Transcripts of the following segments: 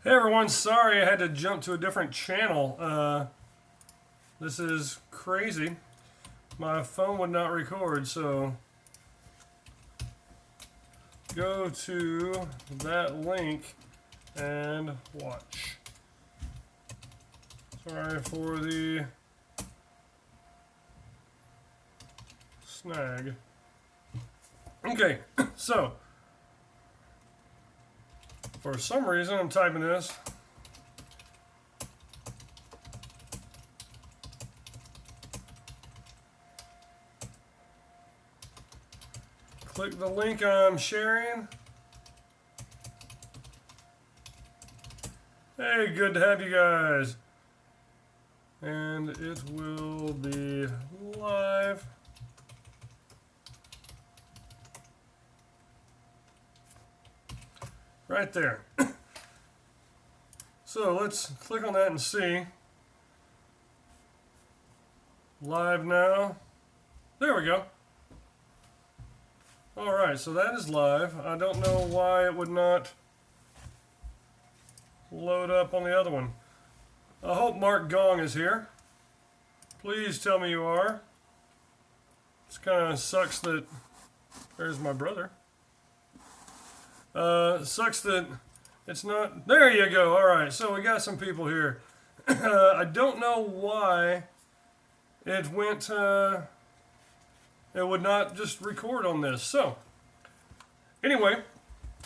Hey everyone, sorry I had to jump to a different channel. This is crazy. My phone would not record, so go to that link and watch. Sorry for the snag. Okay, so for some reason I'm typing this. Click the link I'm sharing. Hey, good to have you guys. And it will be live. Right there. So let's click on that and see. Live now. There we go. Alright, so that is live. I don't know why it would not load up on the other one. I hope Mark Gong is here. Please tell me you are. This kind of sucks that... There's my brother. Sucks that it's not... There you go. Alright, so we got some people here. I don't know why it went... it would not just record on this. So, anyway,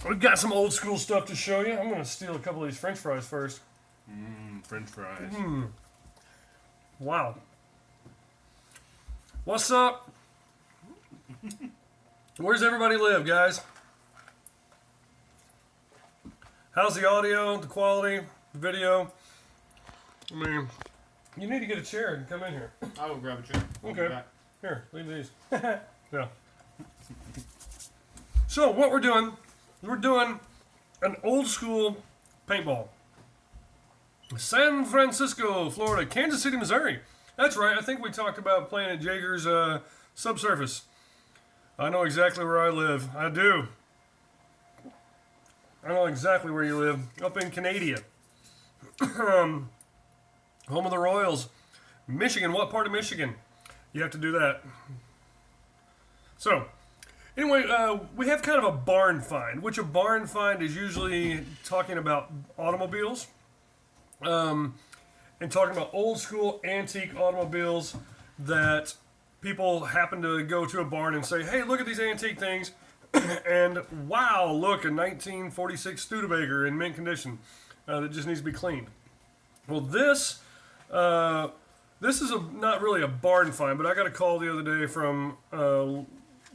we've got some old school stuff to show you. I'm going to steal a couple of these French fries first. French fries. Wow. What's up? Where's everybody live, guys? How's the audio, the quality, the video? I mean, you need to get a chair and come in here. I will grab a chair. Okay. Here, leave these. Yeah. So what we're doing an old school paintball. San Francisco, Florida, Kansas City, Missouri. That's right. I think we talked about playing at Jaeger's subsurface. I know exactly where I live. I do. I know exactly where you live. Up in Canada. Home of the Royals. Michigan. What part of Michigan? You have to do that. So, anyway, we have kind of a barn find, which a barn find is usually talking about automobiles, and talking about old school antique automobiles that people happen to go to a barn and say, hey, look at these antique things, and wow, look, a 1946 Studebaker in mint condition that just needs to be cleaned. Well, this is not really a barn find, but I got a call the other day from a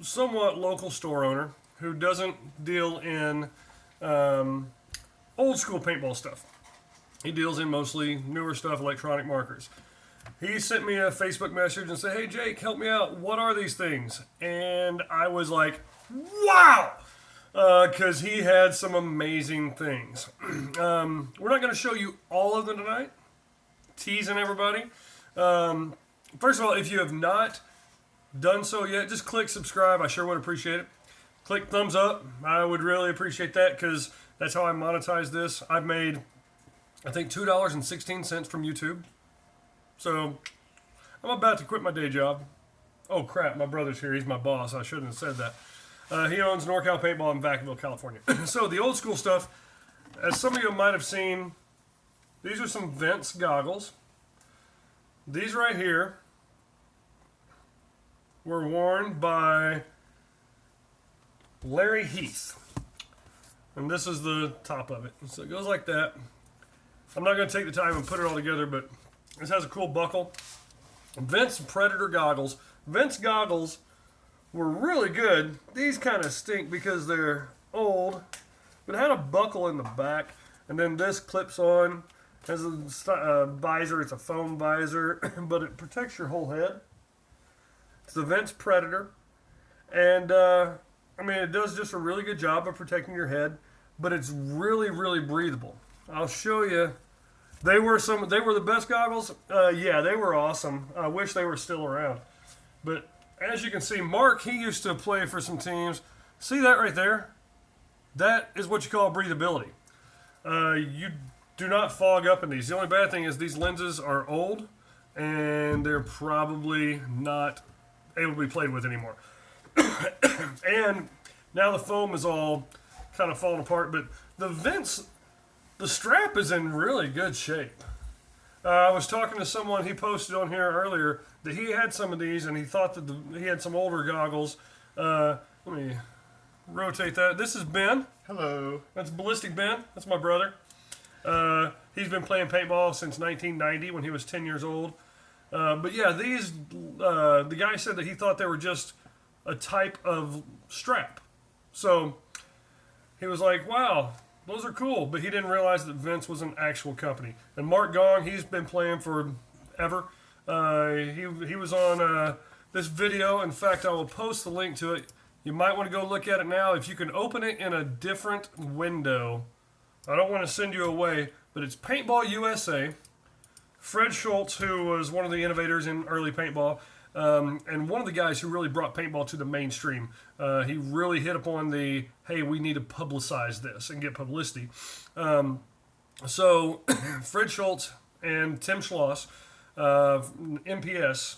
somewhat local store owner who doesn't deal in old school paintball stuff. He deals in mostly newer stuff, electronic markers. He sent me a Facebook message and said, hey, Jake, help me out. What are these things? And I was like, wow! Because he had some amazing things. We're not going to show you all of them tonight. Teasing everybody. First of all, if you have not done so yet, just click subscribe. I sure would appreciate it. Click thumbs up. I would really appreciate that because that's how I monetize this. I've made, I think, $2.16 from YouTube. So I'm about to quit my day job. Oh, crap. My brother's here. He's my boss. I shouldn't have said that. He owns NorCal Paintball in Vacaville, California. So the old school stuff, as some of you might have seen, these are some Vince goggles. These right here were worn by Larry Heath. And this is the top of it. So it goes like that. I'm not going to take the time and put it all together, but this has a cool buckle. Vince Predator goggles. Vince goggles were really good. These kind of stink because they're old, but it had a buckle in the back. And then this clips on. Has a visor. It's a foam visor, but it protects your whole head. It's the Vince Predator, and I mean, it does just a really good job of protecting your head, but it's really, really breathable. I'll show you. They were the best goggles. Yeah, they were awesome. I wish they were still around, but as you can see, Mark, he used to play for some teams. See that right there? That is what you call breathability. You do not fog up in these. The only bad thing is these lenses are old, and they're probably not able to be played with anymore. And now the foam is all kind of falling apart, but the strap is in really good shape. I was talking to someone, he posted on here earlier that he had some of these and he thought that he had some older goggles. Let me rotate that. This is Ben. Hello. That's Ballistic Ben. That's my brother. He's been playing paintball since 1990 when he was 10 years old. But yeah, these, the guy said that he thought they were just a type of strap. So he was like, wow, those are cool. But he didn't realize that Vince was an actual company. And Mark Gong, he's been playing forever. He was on this video. In fact, I will post the link to it. You might want to go look at it now. If you can open it in a different window, I don't want to send you away, but it's Paintball USA. Fred Schultz, who was one of the innovators in early paintball, and one of the guys who really brought paintball to the mainstream. He really hit upon the, hey, we need to publicize this and get publicity. So Fred Schultz and Tim Schloss, NPS,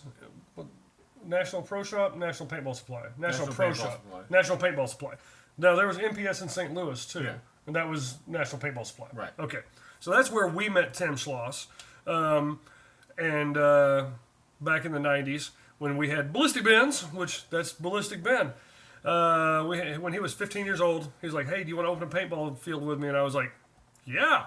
National Pro Shop, National Paintball Supply. National Pro Paintball Shop, Supply. National Paintball Supply. Now, there was NPS in St. Louis, too. Yeah. And that was National Paintball Supply. Right. Okay. So that's where we met Tim Schloss. And back in the 90s when we had Ballistic Bens, which that's Ballistic Ben. When he was 15 years old, he was like, hey, do you want to open a paintball field with me? And I was like, yeah.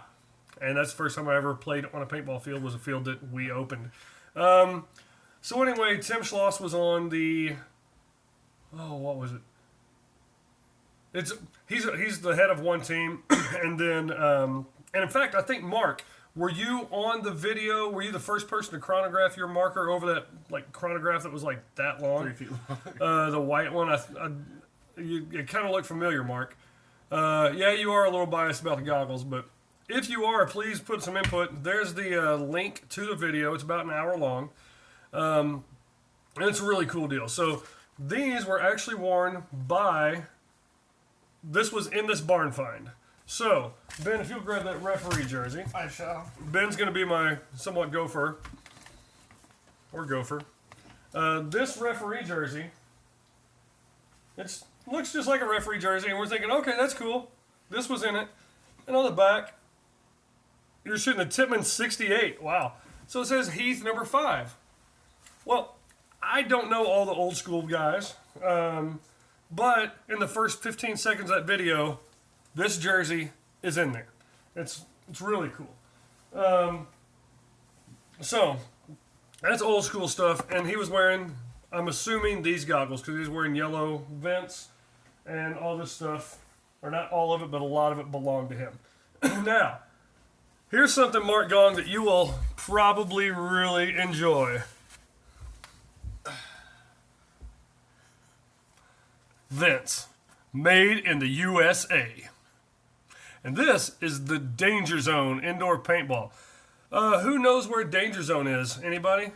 And that's the first time I ever played on a paintball field, was a field that we opened. So anyway, Tim Schloss was on the, what was it? He's the head of one team, and then and in fact, I think Mark, were you on the video? Were you the first person to chronograph your marker over that like chronograph that was like that long? 3 feet long. The white one. It kind of looked familiar, Mark. Yeah, you are a little biased about the goggles, but if you are, please put some input. There's the link to the video. It's about an hour long, and it's a really cool deal. So these were actually worn by. This was in this barn find. So, Ben, if you'll grab that referee jersey. I shall. Ben's going to be my somewhat gopher. Or gopher. This referee jersey, it looks just like a referee jersey, and we're thinking, okay, that's cool. This was in it. And on the back, you're shooting a Tippmann 68. Wow. So it says Heath number 5. Well, I don't know all the old school guys, but in the first 15 seconds of that video, this jersey is in there. It's really cool. So that's old school stuff, and he was wearing, I'm assuming, these goggles because he's wearing yellow vents and all this stuff, or not all of it, but a lot of it belonged to him. Now, here's something, Mark Gong, that you will probably really enjoy. Vents, made in the USA. And this is the Danger Zone indoor paintball. Who knows where Danger Zone is? Anybody?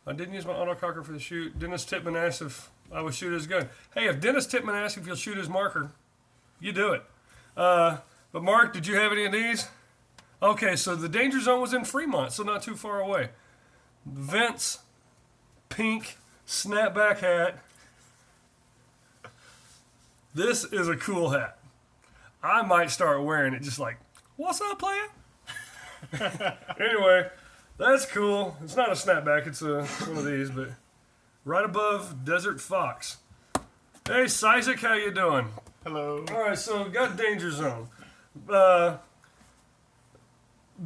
I didn't use my autococker for the shoot. Dennis Tippmann asked if I would shoot his gun. Hey, if Dennis Tippmann asked if he'll shoot his marker, you do it. But Mark, did you have any of these? Okay, so the Danger Zone was in Fremont, so not too far away. Vents, pink, snapback hat. This is a cool hat. I might start wearing it just like, what's up, player? Anyway, that's cool. It's not a snapback. It's one of these, but right above Desert Fox. Hey, Isaac, how you doing? Hello. All right, so got Danger Zone. The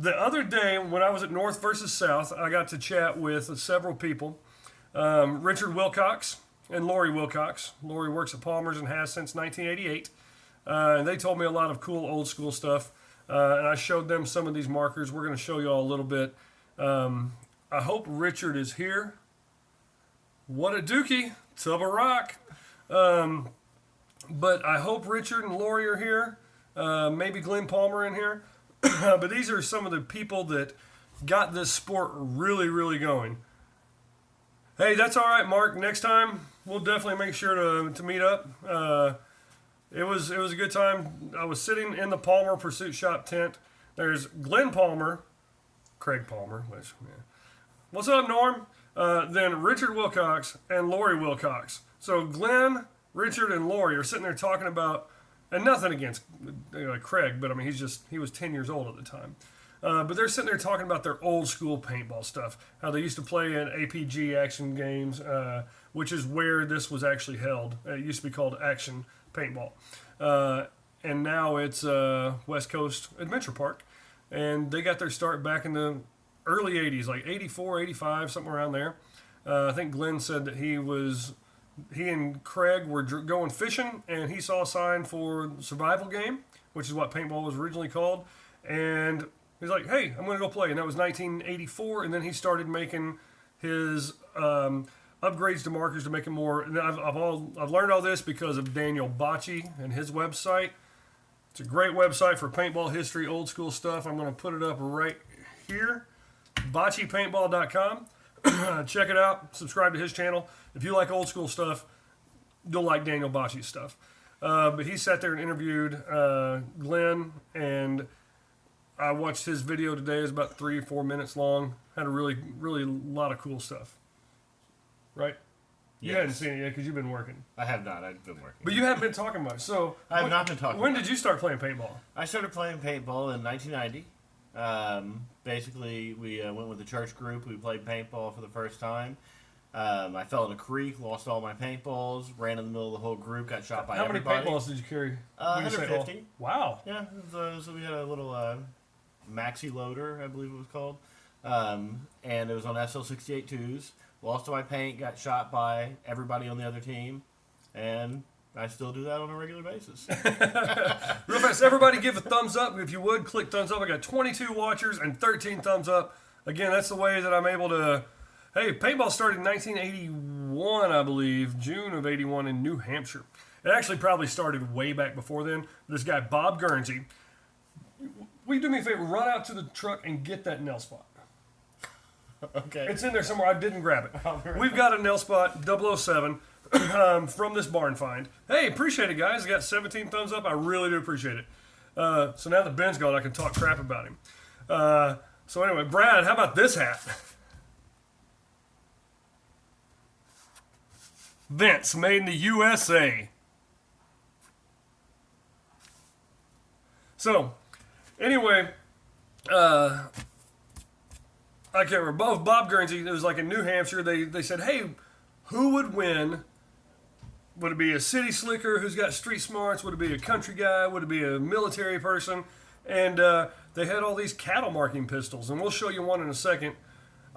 other day when I was at North versus South, I got to chat with several people. Richard Wilcox and Lori Wilcox. Lori works at Palmer's and has since 1988. And they told me a lot of cool old school stuff. And I showed them some of these markers. We're going to show you all a little bit. I hope Richard is here. What a dookie. Tub of rock. But I hope Richard and Lori are here. Maybe Glenn Palmer in here. But these are some of the people that got this sport really, really going. Hey, that's all right, Mark. Next time, we'll definitely make sure to meet up. It was a good time. I was sitting in the Palmer Pursuit Shop tent. There's Glenn Palmer, Craig Palmer, which, yeah. What's up, Norm? Then Richard Wilcox and Lori Wilcox. So Glenn, Richard, and Lori are sitting there talking about, and nothing against Craig, but I mean, he was 10 years old at the time. But they're sitting there talking about their old school paintball stuff, how they used to play in APG action games, which is where this was actually held. It used to be called Action Paintball. And now it's West Coast Adventure Park. And they got their start back in the early 80s, like 84, 85, something around there. I think Glenn said that he and Craig were going fishing, and he saw a sign for survival game, which is what paintball was originally called. And he's like, hey, I'm going to go play. And that was 1984. And then he started making his upgrades to markers to make it more. And I've learned all this because of Daniel Bocci and his website. It's a great website for paintball history, old school stuff. I'm going to put it up right here. BocciPaintball.com. Check it out. Subscribe to his channel. If you like old school stuff, you'll like Daniel Bocci's stuff. But he sat there and interviewed Glenn, and I watched his video today. It was about 3 or 4 minutes long. Had a really, really lot of cool stuff. Right? You Yes. hadn't seen it yet because you've been working. I have not. I've been working. But you haven't been talking much. So I have not been talking. When did you start playing paintball? I started playing paintball in 1990. Basically, we went with the church group. We played paintball for the first time. I fell in a creek, lost all my paintballs, ran in the middle of the whole group, got shot by How many everybody. paintballs did you carry? When you say all? 150. Wow. Yeah, so we had a little maxi loader, I believe it was called, and it was on SL68 twos. Lost all my paint, got shot by everybody on the other team, and I still do that on a regular basis. Real fast, everybody give a thumbs up. If you would, click thumbs up. I got 22 watchers and 13 thumbs up. Again, that's the way that I'm able to... Hey, paintball started in 1981, I believe, June of 81 in New Hampshire. It actually probably started way back before then. This guy, Bob Guernsey, will you do me a favor? Run out to the truck and get that nail spot. Okay. It's in there somewhere. I didn't grab it. We've got a nail spot, 007, from this barn find. Hey, appreciate it, guys. I got 17 thumbs up. I really do appreciate it. So now that Ben's gone, I can talk crap about him. So anyway, Brad, how about this hat? Vince, made in the USA. So, anyway, I can't remember. Bob Guernsey, it was like in New Hampshire. They said, hey, who would win? Would it be a city slicker who's got street smarts? Would it be a country guy? Would it be a military person? And they had all these cattle marking pistols, and we'll show you one in a second.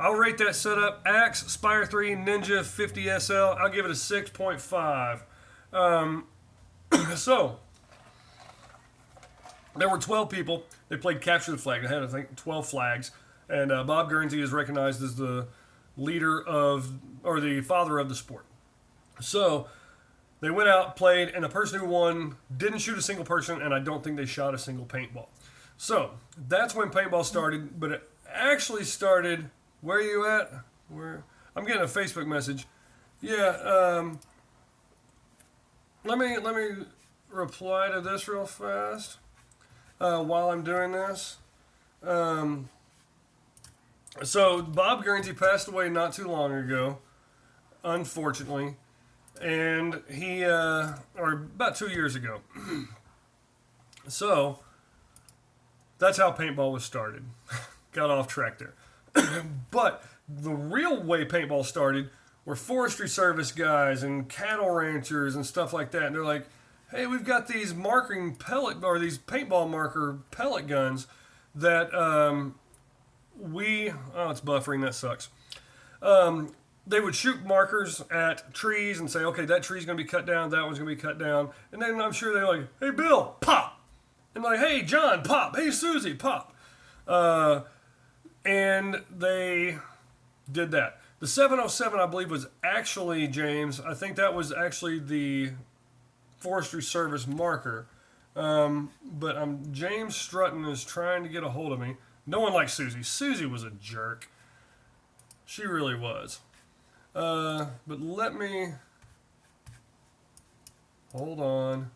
I'll rate that setup Axe, Spire 3, Ninja 50 SL. I'll give it a 6.5. So, there were 12 people. They played Capture the Flag. They had, I think, 12 flags. And Bob Guernsey is recognized as the leader of, or the father of the sport. So, they went out, played, and the person who won didn't shoot a single person, and I don't think they shot a single paintball. So, that's when paintball started, but it actually started... Where are you at? Where? I'm getting a Facebook message. Yeah, let me reply to this real fast while I'm doing this. So Bob Guernsey passed away not too long ago, unfortunately, and he or about 2 years ago. So that's how paintball was started. Got off track there. But the real way paintball started were forestry service guys and cattle ranchers and stuff like that. And they're like, hey, we've got these marking pellet or these paintball marker pellet guns that oh, it's buffering. That sucks. They would shoot markers at trees and say, okay, that tree's going to be cut down. That one's going to be cut down. And then I'm sure they're like, hey, Bill, pop. And like, hey, John, pop. Hey, Susie, pop. And they did that. The 707, I believe, was actually, James, I think that was actually the Forestry Service marker. But James Strutton is trying to get a hold of me. No one likes Susie. Susie was a jerk. She really was. But let me... Hold on.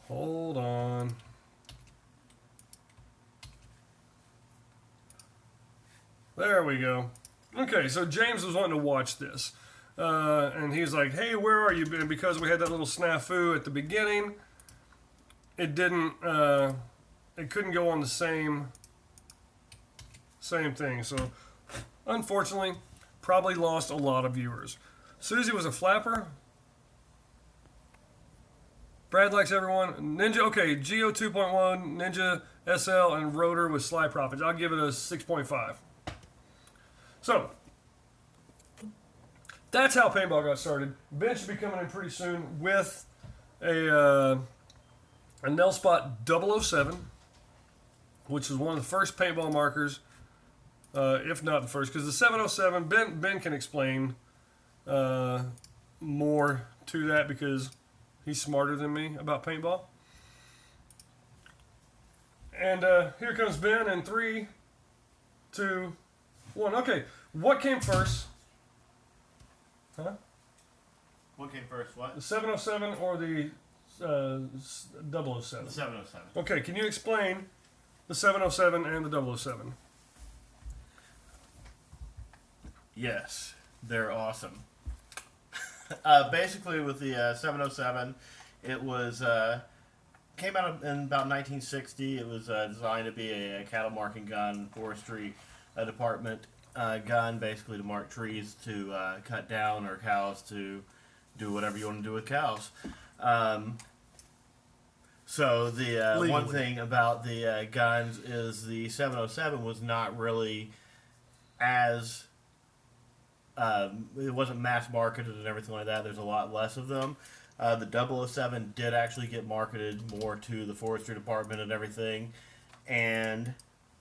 Hold on. There we go. Okay, so James was wanting to watch this. And he's like, hey, where are you? And because we had that little snafu at the beginning, it didn't, it couldn't go on the same thing. So, unfortunately, probably lost a lot of viewers. Susie was a flapper. Brad likes everyone. Ninja, okay, Geo 2.1, Ninja SL, and Rotor with Sly Profits. I'll give it a 6.5. So, that's how paintball got started. Ben should be coming in pretty soon with a Nelspot 007, which is one of the first paintball markers, if not the first, because the 707, Ben can explain more to that because he's smarter than me about paintball. And here comes Ben in 3, 2, 1. Okay, what came first? Huh? What came first? What? The 707 or the 007? The 707. Okay, can you explain the 707 and the 007? Yes, they're awesome. Basically, with the 707, it was came out in about 1960. It was designed to be a cattle marking gun, forestry department gun, basically to mark trees to cut down, or cows to do whatever you want to do with cows. So the one thing about the guns is the 707 was not really as it wasn't mass marketed and everything like that. There's a lot less of them. The 007 did actually get marketed more to the forestry department and everything, and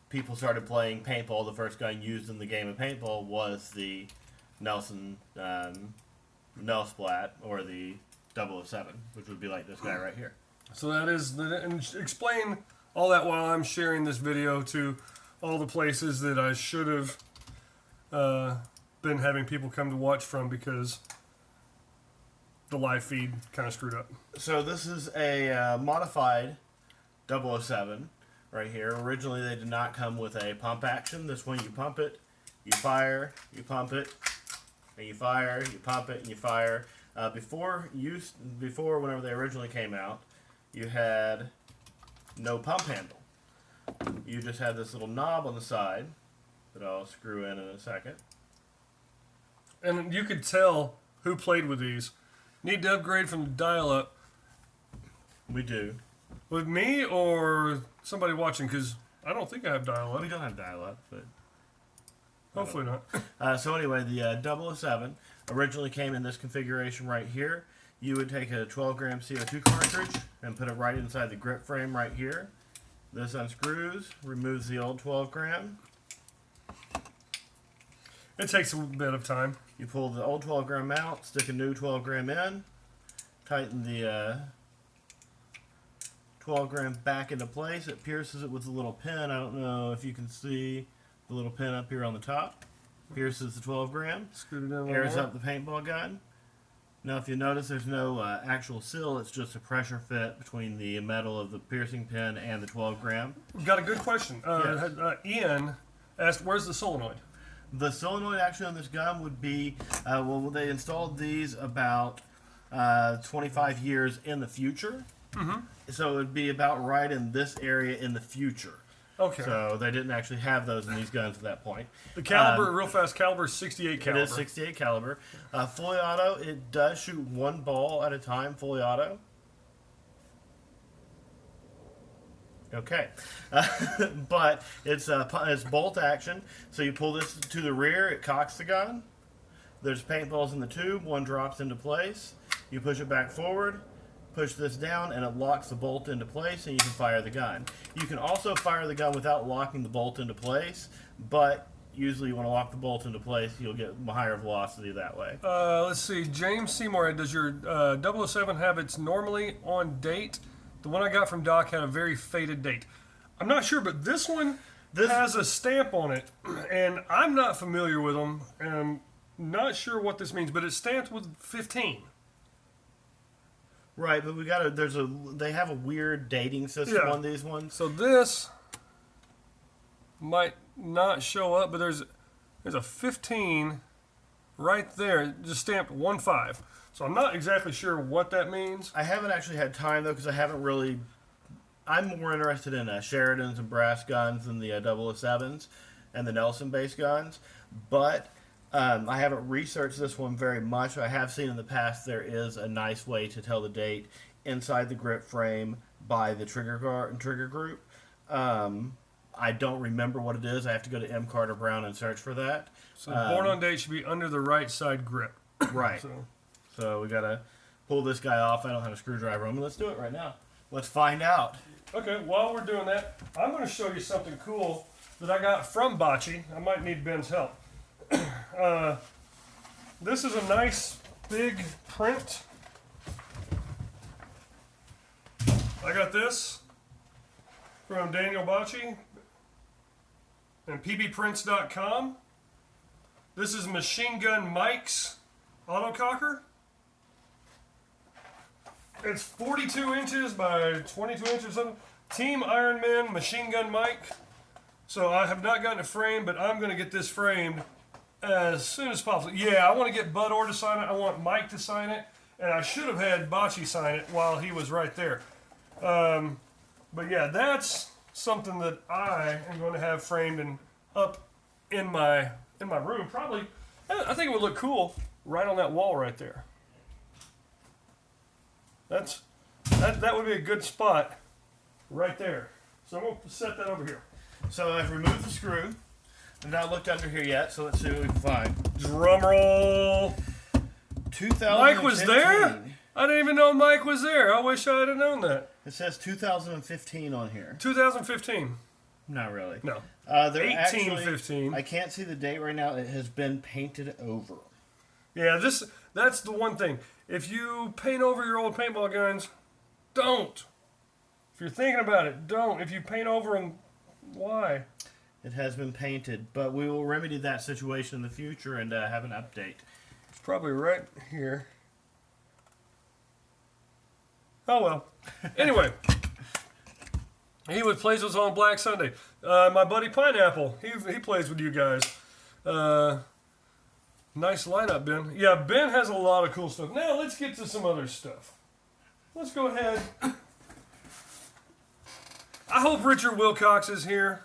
people started playing paintball. The first gun used in the game of paintball was the Nelson Nelsplat, or the 007, which would be like this guy right here. So that is, and explain all that while I'm sharing this video to all the places that I should have been having people come to watch from because the live feed kind of screwed up. So this is a modified 007 right here. Originally they did not come with a pump action. This one you pump it, you fire, you pump it, and you fire, you pump it, and you fire. Before whenever they originally came out, you had no pump handle. You just had this little knob on the side that I'll screw in a second. And you could tell who played with these. Need to upgrade from the dial-up. We do. With me or somebody watching? Because I don't think I have dial-up. We don't have dial-up, but Hopefully not. so anyway, the 007 originally came in this configuration right here. You would take a 12 gram CO2 cartridge and put it right inside the grip frame right here. This unscrews, removes the old 12 gram. It takes a bit of time. You pull the old 12 gram out, stick a new 12 gram in, tighten the 12 gram back into place. It pierces it with a little pin. I don't know if you can see the little pin up here on the top. Pierces the 12 gram. Screwed it in. Airs up the paintball gun. Now if you notice there's no actual seal, it's just a pressure fit between the metal of the piercing pin and the 12 gram. We've got a good question. Yes. Ian asked, where's the solenoid? The solenoid action on this gun would be, well, they installed these about 25 years in the future. Mm-hmm. So it would be about right in this area in the future. Okay. So they didn't actually have those in these guns at that point. The caliber, real fast, caliber is 68 caliber. It is 68 caliber. Fully auto, it does shoot one ball at a time, fully auto. Okay. But it's bolt action. So you pull this to the rear, it cocks the gun. There's paintballs in the tube, one drops into place. You push it back forward, push this down, and it locks the bolt into place, and you can fire the gun. You can also fire the gun without locking the bolt into place, but usually you want to lock the bolt into place, you'll get higher velocity that way. Let's see. James Seymour, does your 007 have its normally on date? The one I got from Doc had a very faded date. I'm not sure, but this one has a stamp on it, and I'm not familiar with them, and I'm not sure what this means, but it's stamped with 15. Right, but they have a weird dating system Yeah. on these ones. So this might not show up, but there's a 15 right there, just stamped 1-5. So I'm not exactly sure what that means. I haven't actually had time though, because I haven't really. I'm more interested in Sheridans and brass guns than the 007s and the Nelson-based guns, but I haven't researched this one very much. I have seen in the past there is a nice way to tell the date inside the grip frame by the trigger group. I don't remember what it is. I have to go to M. Carter Brown and search for that. So born on date should be under the right side grip. Right. So we gotta pull this guy off. I don't have a screwdriver on me. Let's do it right now. Let's find out. Okay, while we're doing that, I'm going to show you something cool that I got from Bocce. I might need Ben's help. This is a nice big print. I got this from Daniel Bocce and pbprints.com. This is Machine Gun Mike's autococker. It's 42 inches by 22 inches or something. Team Ironman Machine Gun Mike. So I have not gotten a frame, but I'm going to get this framed as soon as possible. Yeah, I want to get Bud Orr to sign it. I want Mike to sign it. And I should have had Bocce sign it while he was right there. But yeah, that's something that I am going to have framed and up in my room. Probably, I think it would look cool right on that wall right there. That would be a good spot right there. So I'm going to set that over here. So I've removed the screw. I've not looked under here yet, so let's see what we can find. Drum roll. 2015. Mike was there? I didn't even know Mike was there. I wish I had known that. It says 2015 on here. 2015. Not really. No. They're 1815. I can't see the date right now. It has been painted over. Yeah, that's the one thing. If you paint over your old paintball guns, don't. If you're thinking about it, don't. If you paint over them, why? It has been painted, but we will remedy that situation in the future and have an update. It's probably right here. Oh well. Anyway, he plays with us on Black Sunday. My buddy Pineapple, he plays with you guys. Nice lineup, Ben. Yeah, Ben has a lot of cool stuff. Now let's get to some other stuff. Let's go ahead. I hope Richard Wilcox is here.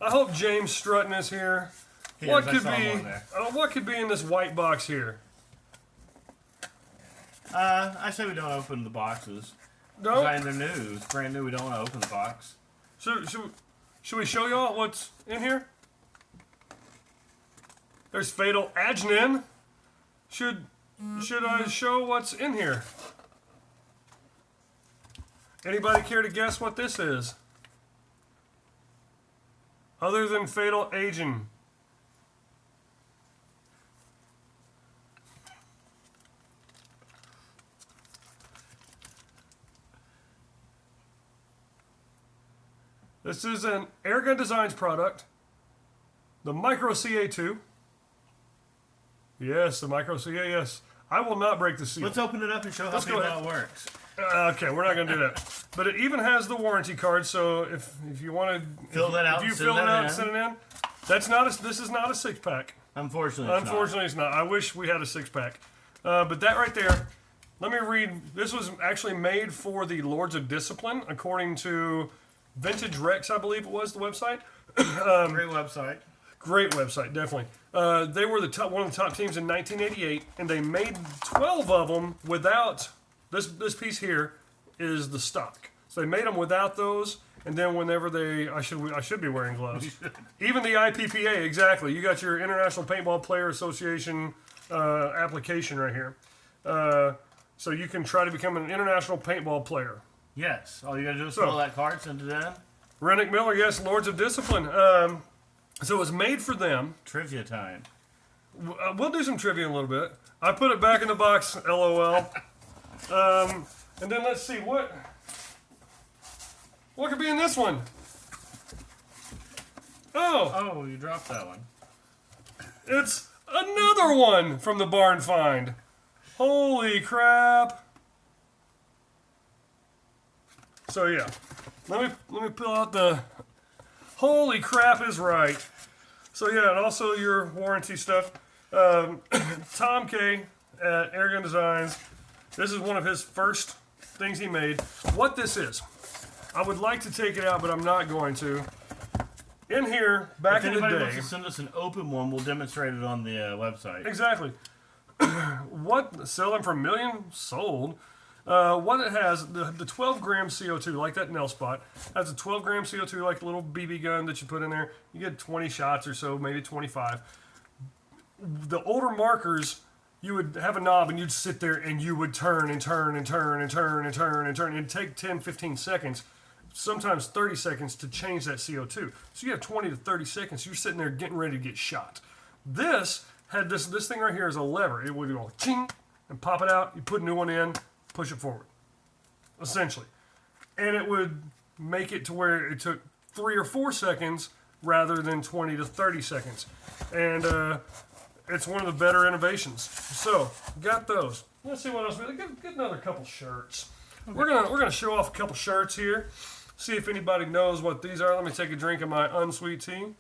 I hope James Strutton is here. What could be in this white box here? I say we don't open the boxes. No. They're new. It's brand new. We don't want to open the box. Should we show y'all what's in here? There's Fatal Agnin. Should I show what's in here? Anybody care to guess what this is? Other than Fatal Agin. This is an Airgun Designs product. The Mirco-CA 2. Yes, the Mirco-CA, yes. I will not break the seal. Let's open it up and show how it works. Okay, we're not going to do that. But it even has the warranty card, so if you want to fill that out, if you fill it out and send it in, this is not a 6-pack. Unfortunately, it's not. I wish we had a 6-pack. But that right there, let me read. This was actually made for the Lords of Discipline, according to Vintage Rex, I believe it was the website. Great website. Great website, definitely. They were one of the top teams in 1988, and they made 12 of them without this piece here is the stock. So they made them without those, and then whenever I should be wearing gloves. Even the IPPA, exactly. You got your International Paintball Player Association application right here. So you can try to become an international paintball player. Yes. All you got to do is fill that card, send it in. Rennick Miller, yes, Lords of Discipline. So it was made for them. Trivia time. We'll do some trivia in a little bit. I put it back in the box, LOL. And then let's see, what could be in this one? Oh, you dropped that one. It's another one from the Barn Find. Holy crap. So yeah, let me pull out the. Holy crap is right. So yeah, and also your warranty stuff. Tom K at Airgun Designs. This is one of his first things he made. What this is, I would like to take it out, but I'm not going to. In here, back If in the anybody day, wants to send us an open one, we'll demonstrate it on the website. exactly. What sell them for a million? Sold. What it has, the 12 gram CO2, like that nail spot, has a 12 gram CO2, like the little BB gun that you put in there. You get 20 shots or so, maybe 25. The older markers, you would have a knob and you'd sit there and you would turn and turn and turn and turn and turn and turn. It'd take 10, 15 seconds, sometimes 30 seconds to change that CO2. So you have 20 to 30 seconds. You're sitting there getting ready to get shot. This had this thing right here is a lever. It would go ching and pop it out. You put a new one in, push it forward, essentially. And it would make it to where it took 3 or 4 seconds rather than 20 to 30 seconds. And it's one of the better innovations. So, got those. Let's see what else. Get another couple shirts. Okay. We're gonna show off a couple shirts here. See if anybody knows what these are. Let me take a drink of my unsweet tea.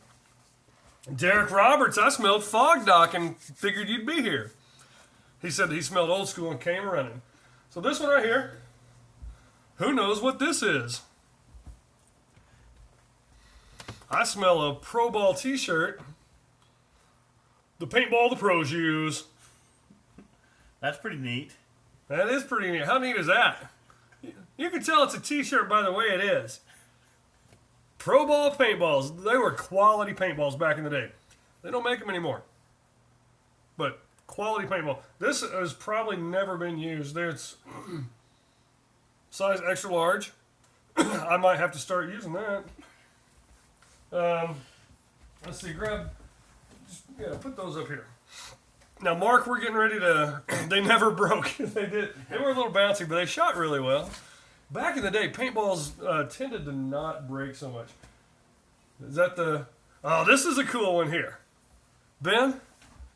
Derek Roberts, I smelled Fog Dock and figured you'd be here. He said that he smelled old school and came running. So this one right here, who knows what this is? I smell a Pro Ball t-shirt. The paintball the pros use. That's pretty neat. That is pretty neat. How neat is that? You can tell it's a t-shirt by the way it is. Pro Ball paintballs. They were quality paintballs back in the day. They don't make them anymore. But quality paintball. This has probably never been used. It's size extra large. I might have to start using that. Let's see. Put those up here. Now, Mark, we're getting ready to. They never broke. They did. They were a little bouncy, but they shot really well. Back in the day, paintballs tended to not break so much. Is that the... Oh, this is a cool one here. Ben,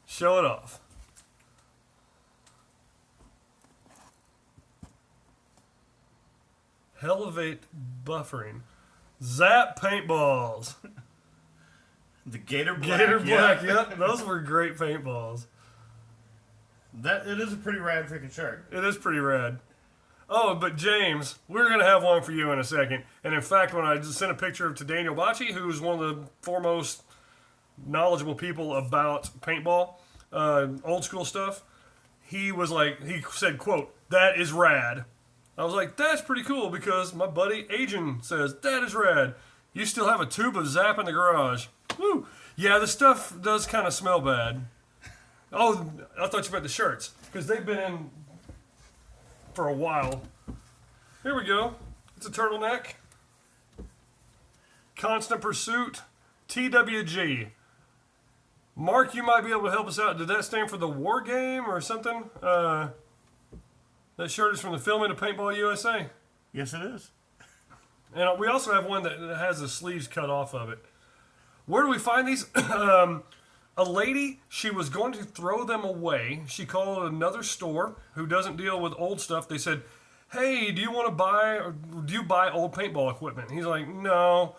show it off. Elevate buffering. Zap paintballs. The Gator Black. Gator Black, yep. Those were great paintballs. It is a pretty rad freaking shirt. It is pretty rad. Oh, but James, we're going to have one for you in a second. And in fact, when I just sent a picture to Daniel Bocci, who's one of the foremost knowledgeable people about paintball, old school stuff, he said, quote, "That is rad." I was like, that's pretty cool because my buddy Agent says, that is rad. You still have a tube of Zap in the garage. Woo. Yeah, the stuff does kind of smell bad. Oh, I thought you meant the shirts because they've been in for a while. Here we go. It's a turtleneck. Constant Pursuit. TWG. Mark, you might be able to help us out. Did that stand for the War Game or something? That shirt is from the filming of Paintball USA. Yes, it is. And we also have one that has the sleeves cut off of it. Where do we find these? A lady, she was going to throw them away. She called another store who doesn't deal with old stuff. They said, hey, do you buy old paintball equipment? He's like, no.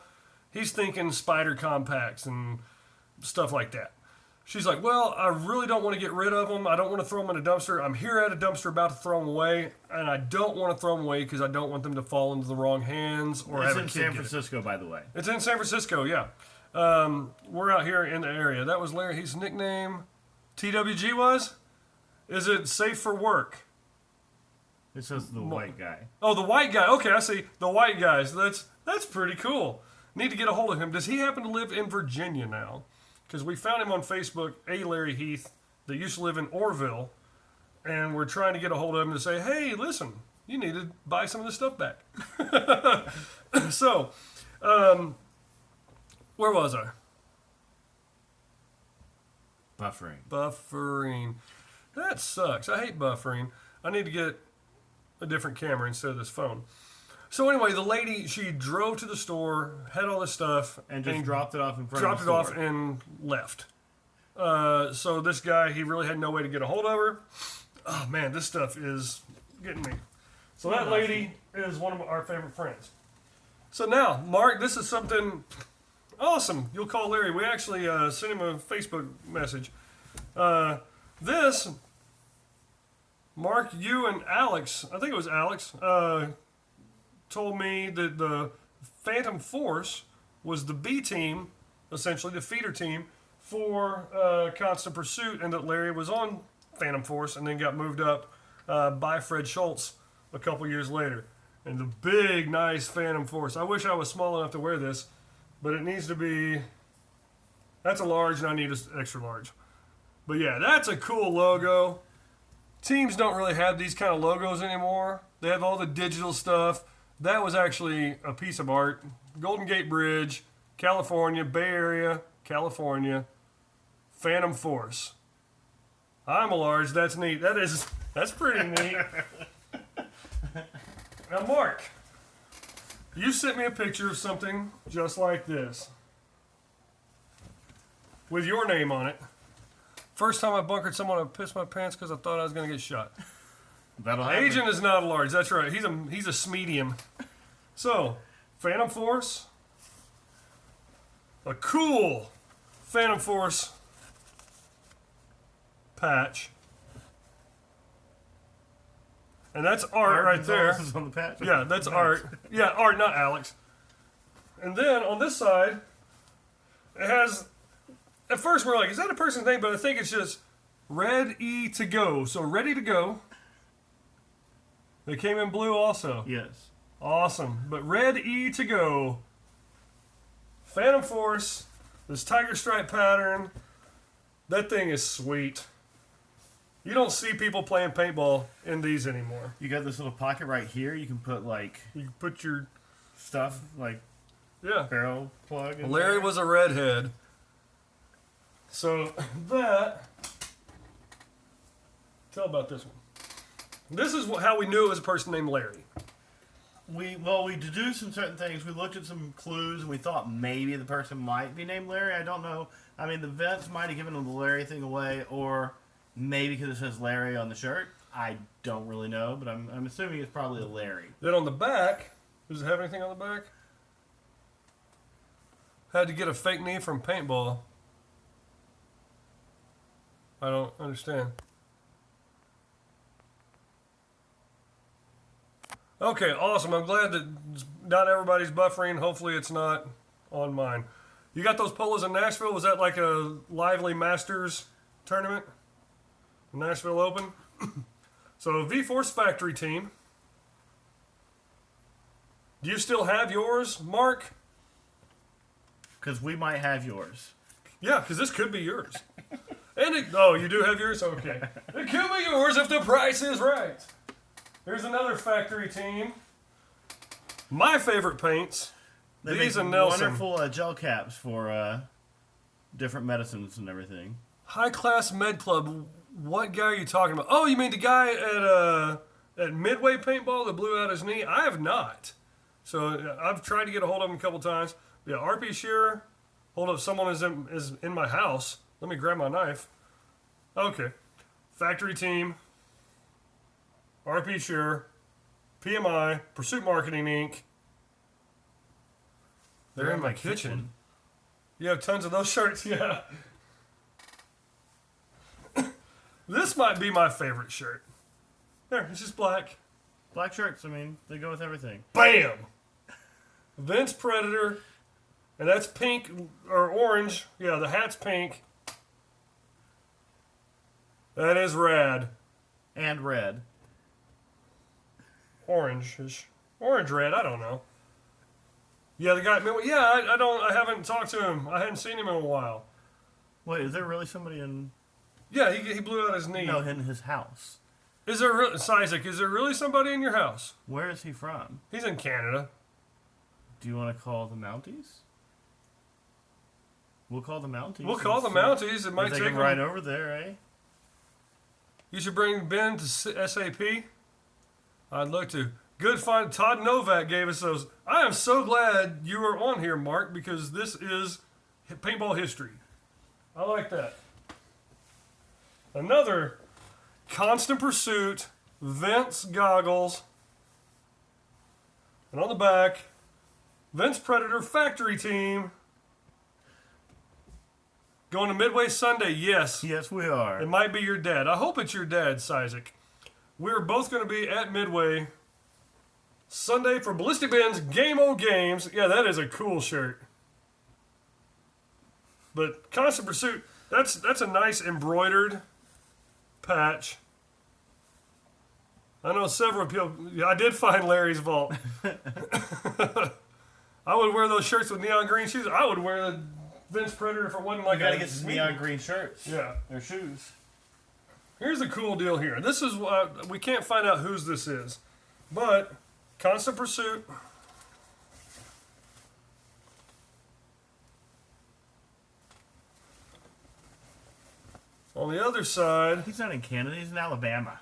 He's thinking spider compacts and stuff like that. She's like, well, I really don't want to get rid of them. I don't want to throw them in a dumpster. I'm here at a dumpster about to throw them away, and I don't want to throw them away because I don't want them to fall into the wrong hands or have a kid It's in San Francisco, by the way. It's in San Francisco, yeah. We're out here in the area. That was Larry. His nickname, TWG was? Is it safe for work? It says the white guy. Oh, the white guy. Okay, I see. The white guys. That's pretty cool. Need to get a hold of him. Does he happen to live in Virginia now? Because we found him on Facebook, A. Larry Heath, that used to live in Orville, and we're trying to get a hold of him to say, hey, listen, you need to buy some of this stuff back. So, where was I? Buffering. That sucks. I hate buffering. I need to get a different camera instead of this phone. So anyway, the lady, she drove to the store, had all this stuff. And just dropped it off in front dropped of the it store. off and left. So this guy, he really had no way to get a hold of her. Oh man, this stuff is getting me. So that lady is one of our favorite friends. So now, Mark, this is something awesome. You'll call Larry. We actually sent him a Facebook message. This, Mark, you and Alex, I think it was Alex, told me that the Phantom Force was the B team, essentially the feeder team, for Constant Pursuit, and that Larry was on Phantom Force and then got moved up by Fred Schultz a couple years later. And the big, nice Phantom Force. I wish I was small enough to wear this, but it needs to be... That's a large, and I need an extra large. But yeah, that's a cool logo. Teams don't really have these kind of logos anymore. They have all the digital stuff. That was actually a piece of art. Golden Gate Bridge, California, Bay Area, California, Phantom Force. I'm a large. That's neat. That's pretty neat. Now, Mark, you sent me a picture of something just like this with your name on it. First time I bunkered someone, I pissed my pants because I thought I was going to get shot. That'll happen. Agent is not a large. That's right. He's a medium. So, Phantom Force, a cool Phantom Force patch, and that's art right there. Is on the patch. Yeah, that's art. Yeah, art, not Alex. And then on this side, it has. At first, we're like, is that a person's name? But I think it's just Red E to go. So ready to go. They came in blue also. Yes. Awesome. But Red E to go. Phantom Force. This tiger stripe pattern. That thing is sweet. You don't see people playing paintball in these anymore. You got this little pocket right here. You can put like You can put your stuff like yeah. barrel plug. In Larry there. was a redhead. So that. Tell about this one. This is how we knew it was a person named Larry. We deduced some certain things. We looked at some clues, and we thought maybe the person might be named Larry. I don't know. I mean, the vets might have given the Larry thing away, or maybe because it says Larry on the shirt. I don't really know, but I'm assuming it's probably a Larry. Then on the back, does it have anything on the back? Had to get a fake knee from paintball. I don't understand. Okay, awesome. I'm glad that not everybody's buffering. Hopefully it's not on mine. You got those polos in Nashville? Was that like a Lively Masters tournament? Nashville Open? So V-Force Factory Team. Do you still have yours, Mark? Because we might have yours. Yeah, because this could be yours. Oh, you do have yours? Okay. It could be yours if the price is right. Here's another factory team. My favorite paints. They These make and Nelson. wonderful gel caps for different medicines and everything. High Class Med Club. What guy are you talking about? Oh, you mean the guy at Midway Paintball that blew out his knee? I have not. So I've tried to get a hold of him a couple times. Yeah, RP Shearer. Hold up, someone is in my house. Let me grab my knife. Okay. Factory team. RP Shearer. PMI. Pursuit Marketing Inc. They're in my kitchen. You have tons of those shirts? Yeah. This might be my favorite shirt. There, it's just black. Black shirts, I mean, they go with everything. Bam! Vince Predator. And that's pink or orange. Yeah, the hat's pink. That is rad. And red. Orange-ish. Orange red, I don't know. Yeah, the guy. Yeah, I haven't talked to him. I hadn't seen him in a while. Wait, is there really somebody in? Yeah, he blew out his knee. No, in his house. Is there Isaac? Is there really somebody in your house? Where is he from? He's in Canada. Do you want to call the Mounties? We'll call the Mounties. We'll call the Mounties. It might take take him them right over there, eh? You should bring Ben to SAP. I'd look to. Good find. Todd Novak gave us those. I am so glad you are on here, Mark, because this is paintball history. I like that. Another Constant Pursuit Vince goggles. And on the back, Vince Predator Factory Team. Going to Midway Sunday, yes. Yes, we are. It might be your dad. I hope it's your dad, Isaac. We're both going to be at Midway Sunday for Ballistic Ben's Game O' Games. Yeah, that is a cool shirt. But Constant Pursuit, that's a nice embroidered patch. I know several people. I did find Larry's vault. I would wear those shirts with neon green shoes. I would wear the Vince Predator if it wasn't like You gotta a get some neon green shirts. Yeah. Or shoes. Here's the cool deal here. This is what we can't find out whose this is, but Constant Pursuit. On the other side. He's not in Canada, he's in Alabama.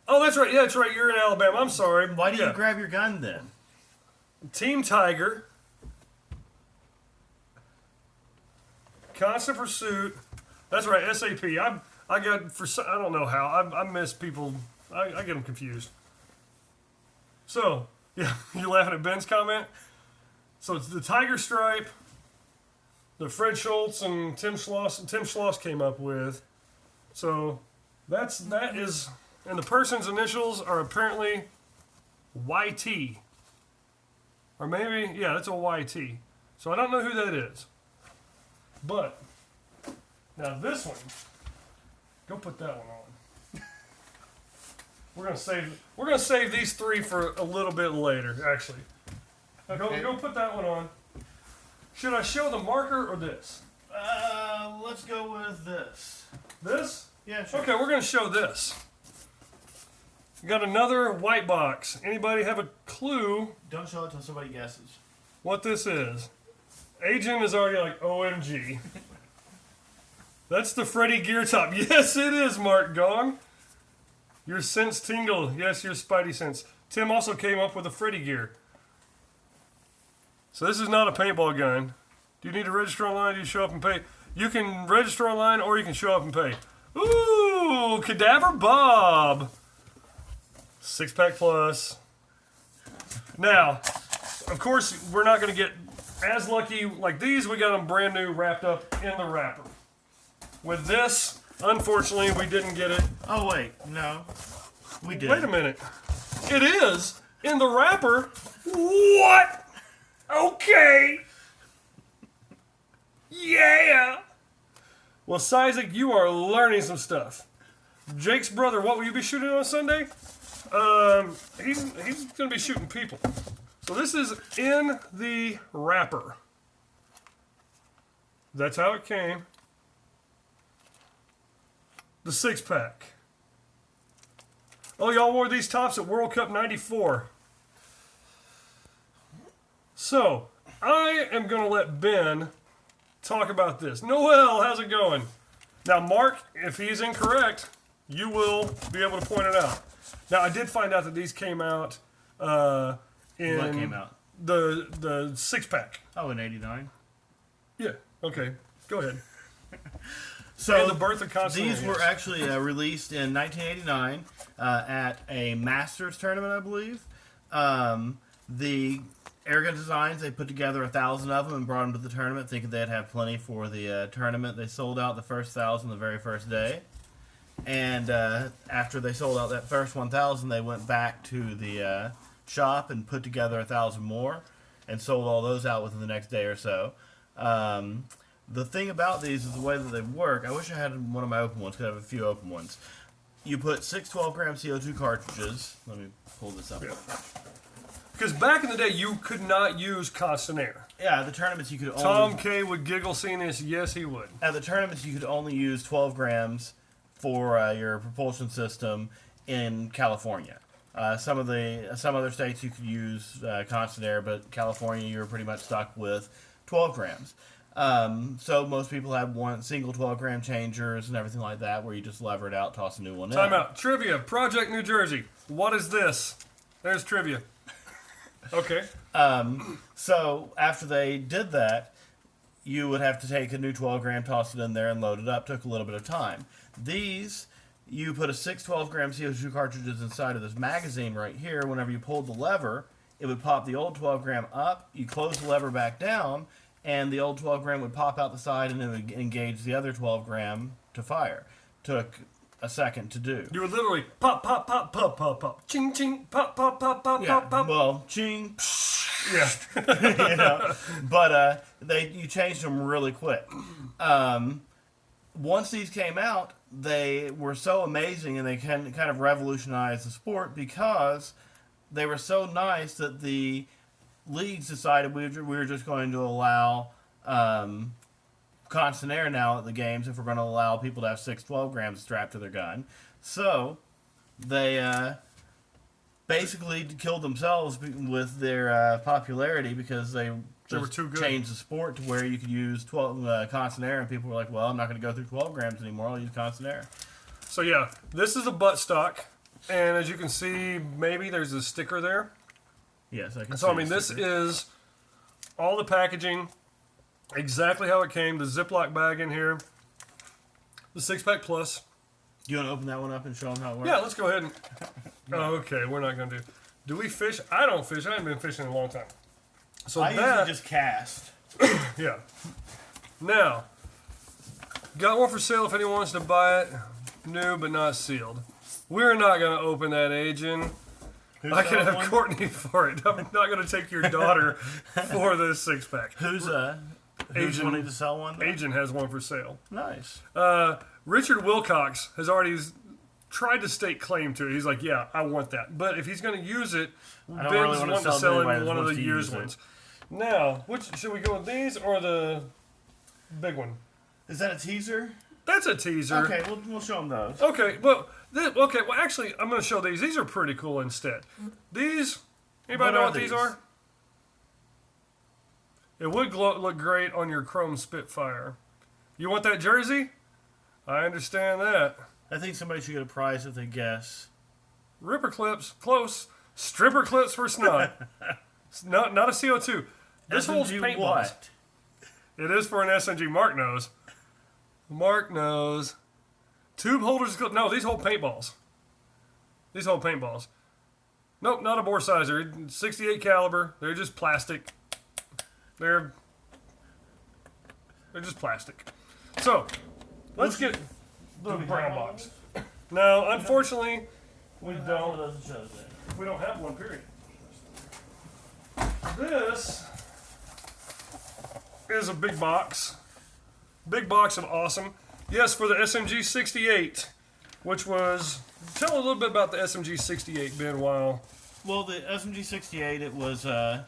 Oh, that's right. Yeah, that's right. You're in Alabama. I'm sorry. Why do Yeah. you grab your gun then? Team Tiger. Constant Pursuit. That's right, SAP. I got, I don't know how. I miss people. I get them confused. So, yeah, you laughing at Ben's comment? So it's the Tiger Stripe that Fred Schultz and Tim Schloss came up with. So that is, and the person's initials are apparently YT. Or maybe, yeah, that's a YT. So I don't know who that is. But, now this one, go put that one on. We're gonna save these three for a little bit later, actually. Okay. Go put that one on. Should I show the marker or this? Let's go with this. This? Yeah, sure. Okay, we're gonna show this. We got another white box. Anybody have a clue Don't show it till somebody guesses. what this is? Agent is already like, OMG. That's the Freddy Gear Top. Yes, it is, Mark Gong. Your sense tingle. Yes, your spidey sense. Tim also came up with a Freddy Gear. So this is not a paintball gun. Do you need to register online? Do you show up and pay? You can register online or you can show up and pay. Ooh, Cadaver Bob. 6-pack plus. Now, of course, we're not going to get as lucky like these. We got them brand new wrapped up in the wrapper. With this, unfortunately, we didn't get it. Oh, wait. No. We did. Wait a minute. It is in the wrapper. What? Okay. Yeah. Well, Isaac, you are learning some stuff. Jake's brother, what will you be shooting on Sunday? He's going to be shooting people. So this is in the wrapper. That's how it came. The 6-pack. Oh, y'all wore these tops at World Cup 94. So, I am going to let Ben talk about this. Noel, how's it going? Now, Mark, if he's incorrect, you will be able to point it out. Now, I did find out that these came out in What came out? the 6-pack. Oh, in 89. Yeah, okay. Go ahead. So And the birth of Constantine. these were actually released in 1989 at a Masters tournament, I believe. The Airgun Designs, they put together 1,000 of them and brought them to the tournament, thinking they'd have plenty for the tournament. They sold out the first 1,000 the very first day. And after they sold out that first 1,000, they went back to the shop and put together 1,000 more and sold all those out within the next day or so. The thing about these is the way that they work. I wish I had one of my open ones, because I have a few open ones. You put 6 12-gram CO2 cartridges. Let me pull this up. Yeah. Because back in the day, you could not use constant air. Yeah, at the tournaments you could only... Tom K would giggle seeing this. Yes, he would. At the tournaments you could only use 12 grams for your propulsion system in California. Some other states you could use constant air, but California you were pretty much stuck with 12 grams. So most people have single 12-gram changers and everything like that, where you just lever it out, toss a new one in. Time out. Trivia. Project New Jersey. What is this? There's trivia. Okay. So after they did that, you would have to take a new 12-gram, toss it in there, and load it up. Took a little bit of time. These, you put a 6 12-gram CO2 cartridges inside of this magazine right here. Whenever you pulled the lever, it would pop the old 12 gram up. You close the lever back down, and the old 12 gram would pop out the side, and it would engage the other 12 gram to fire. Took a second to do. You would literally pop, pop, pop, pop, pop, pop, ching, ching, pop, pop, pop, pop, Yeah, pop, pop. well, ching, Yeah. you know. But you changed them really quick. Once these came out, they were so amazing, and they kind of revolutionized the sport because they were so nice that the leagues decided we were just going to allow constant air now at the games if we're going to allow people to have 6 12 grams strapped to their gun. So they basically killed themselves with their popularity because they were too good. changed the sport to where you could use 12 constant air, and people were like, well, I'm not going to go through 12 grams anymore. I'll use constant air. So yeah, this is a buttstock, and as you can see, maybe there's a sticker there. Yes, I can So see I mean, the this sticker. is all the packaging, exactly how it came. The Ziploc bag in here, the 6-pack plus. Do you want to open that one up and show them how it works? Yeah, let's go ahead and. Oh, okay, we're not gonna do. Do we fish? I don't fish. I haven't been fishing in a long time. So I that usually just cast. yeah. Now, got one for sale if anyone wants to buy it. New but not sealed. We're not gonna open that, agent. Who's I can that have one? Courtney for it. I'm not gonna take your daughter for this 6-pack. Who's Agent- wanting to sell one? though? Agent has one for sale. Nice. Richard Wilcox has already tried to stake claim to it. He's like, yeah, I want that. But if he's going to use it, I don't Ben's really want to wanting to sell sell to him anybody that one of wants the to used use it. ones. Now, which should we go with these or the big one? Is that a teaser? That's a teaser. Okay, we'll show them those. Okay, well, actually, I'm going to show these. These are pretty cool instead. These, anybody What know are what these these? are? It would look great on your chrome Spitfire. You want that jersey? I understand that. I think somebody should get a prize if they guess. Ripper clips, close. Stripper clips for snot. not a CO2. This holds SMG paintballs. what? It is for an SMG. Mark knows. Mark knows. Tube holders. No, these hold paintballs. These hold paintballs. Nope, not a bore sizer. 68 caliber. They're just plastic. They're just plastic. So, let's get the brown box. Now, unfortunately, we don't. We don't have one, period. This is a big box. Big box of awesome. Yes, for the SMG 68, which was... Tell a little bit about the SMG 68, Ben, while... Well, the SMG 68, it was an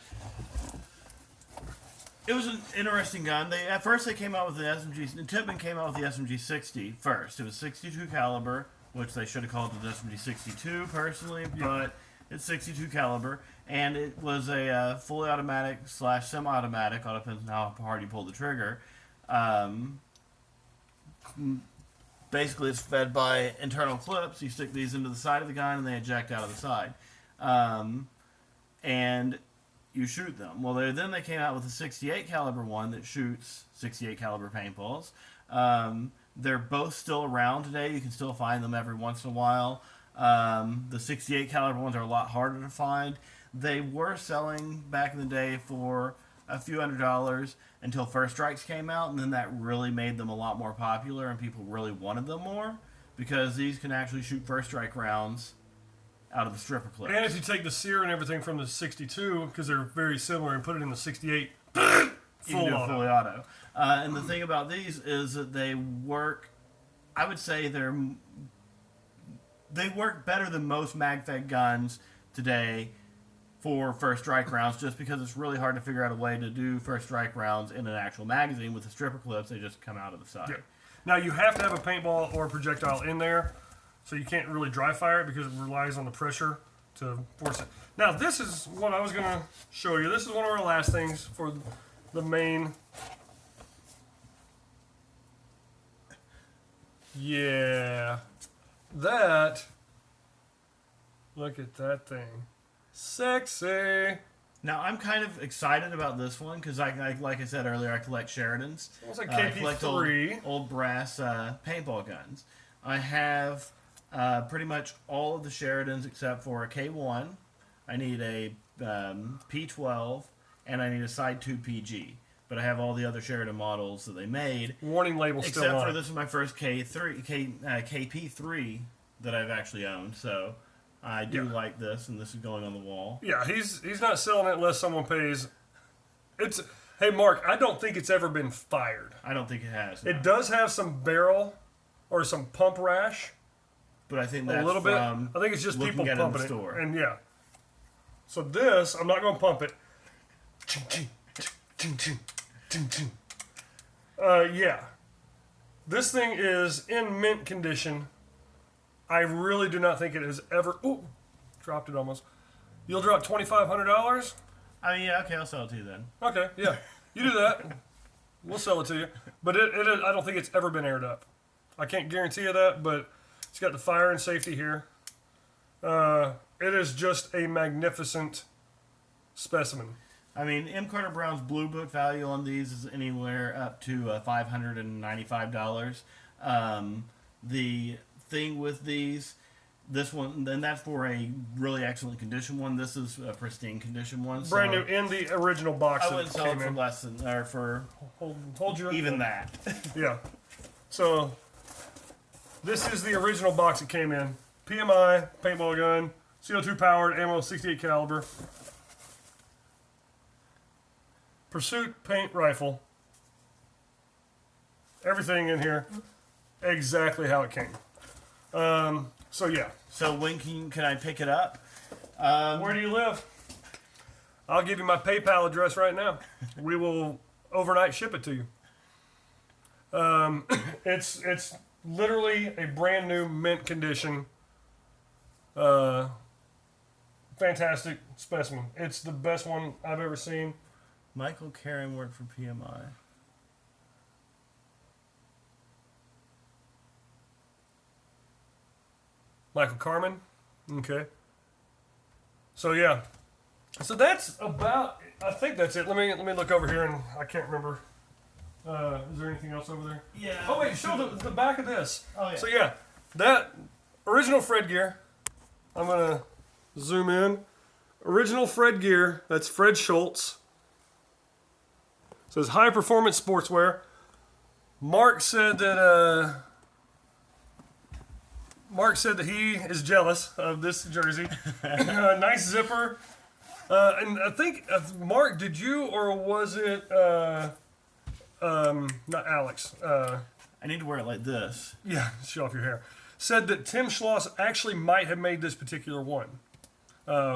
interesting gun. At first they came out with the SMG... Tippmann came out with the SMG 60 first. It was 62 caliber, which they should have called it the SMG 62 personally, but it's 62 caliber, and it was a fully automatic / semi-automatic, all depends on how hard you pull the trigger. Basically, it's fed by internal clips. You stick these into the side of the gun, and they eject out of the side. And you shoot them. Well, then they came out with a 68 caliber one that shoots 68 caliber paintballs. They're both still around today. You can still find them every once in a while. The 68 caliber ones are a lot harder to find. They were selling back in the day for a few $100s until First Strikes came out, and then that really made them a lot more popular, and people really wanted them more because these can actually shoot First Strike rounds out of the stripper clips. And if you take the sear and everything from the 62, because they're very similar, and put it in the 68, You can full do auto. fully auto. And the thing about these is that they work. I would say they work better than most mag-fed guns today for first strike rounds, just because it's really hard to figure out a way to do first strike rounds in an actual magazine with the stripper clips. They just come out of the side. Yeah. Now, you have to have a paintball or a projectile in there, so you can't really dry fire it because it relies on the pressure to force it. Now, this is what I was going to show you. This is one of our last things for the main. Yeah. That. Look at that thing. Sexy. Now, I'm kind of excited about this one because, like I said earlier, I collect Sheridans. It's like I collect KP3. old brass paintball guns. I have pretty much all of the Sheridans except for a K1. I need a P12, and I need a side 2 PG. But I have all the other Sheridan models that they made. Warning label still Except on. for this is my first KP3 that I've actually owned. So I do like this, and this is going on the wall. Yeah, he's not selling it unless someone pays. Hey, Mark, I don't think it's ever been fired. I don't think it has. It does have some barrel or some pump rash. But I think that's A little bit. I from think it's just looking people at it in pumping the it. store. And yeah. So this, I'm not going to pump it. Yeah. This thing is in mint condition. I really do not think it has ever. Ooh, dropped it almost. You'll drop $2,500? I mean, yeah, okay, I'll sell it to you then. Okay, yeah. You do that. We'll sell it to you. But I don't think it's ever been aired up. I can't guarantee you that, but it's got the fire and safety here. It is just a magnificent specimen. I mean, M. Carter Brown's Blue Book value on these is anywhere up to $595. The thing with these, this one, then that's for a really excellent condition one. This is a pristine condition one. Brand so new in the original box. I that wouldn't sell it came for in. less than, or for Hold your even that. Yeah. So this is the original box that came in. PMI, paintball gun, CO2 powered, ammo 68 caliber. Pursuit paint rifle. Everything in here exactly how it came. So yeah. So when can I pick it up? Where do you live? I'll give you my PayPal address right now. We will overnight ship it to you. It's literally a brand new mint condition. Fantastic specimen. It's the best one I've ever seen. Michael Karen worked for PMI. Michael Carmen. Okay. So yeah. So that's about. I think that's it. Let me look over here, and I can't remember. Is there anything else over there? Yeah. Oh wait, show the back of this. Oh yeah. So yeah, that original Fred gear. I'm gonna zoom in. Original Fred gear. That's Fred Schultz. Says high performance sportswear. Mark said that he is jealous of this jersey. Nice zipper. And I think Mark, did you or was it not Alex? I need to wear it like this. Yeah, show off your hair. Said that Tim Schloss actually might have made this particular one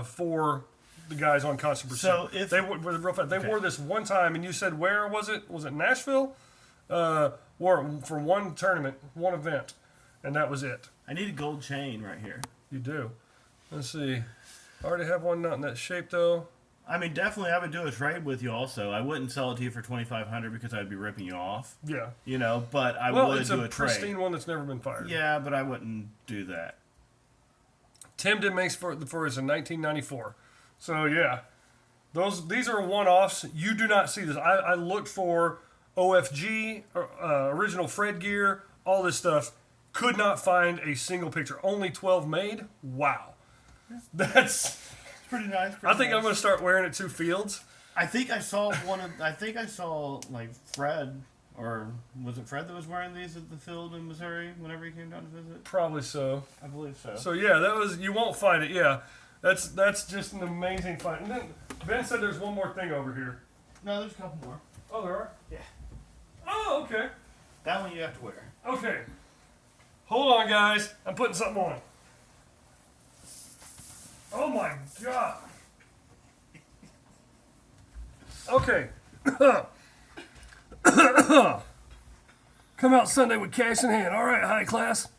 for the guys on Constant Pursuit. So if they wore this one time, and you said where was it? Was it Nashville? Wore it for one tournament, one event, and that was it. I need a gold chain right here. You do. Let's see. I already have one not in that shape though. I mean, definitely, I would do a trade with you. Also, I wouldn't sell it to you for $2,500 because I'd be ripping you off. Yeah. You know, but I Well, would it's do a a trade. pristine one that's never been fired. Yeah, but I wouldn't do that. Tim did make for us in 1994. So yeah, these are one-offs. You do not see this. I looked for OFG, original Fred gear, all this stuff. Could not find a single picture. Only 12 made. Wow, that's. It's pretty nice. I think I'm going to start wearing it to fields. I think I saw like Fred, or was it Fred that was wearing these at the field in Missouri whenever he came down to visit? Probably so. I believe so. So yeah, that was. You won't find it. Yeah, that's just an amazing find. And then Ben said there's one more thing over here. No, there's a couple more. Oh, there are. Yeah. Oh, okay. That one you have to wear. Okay. Hold on, guys. I'm putting something on. Oh my god. Okay. Come out Sunday with cash in hand. All right, high class.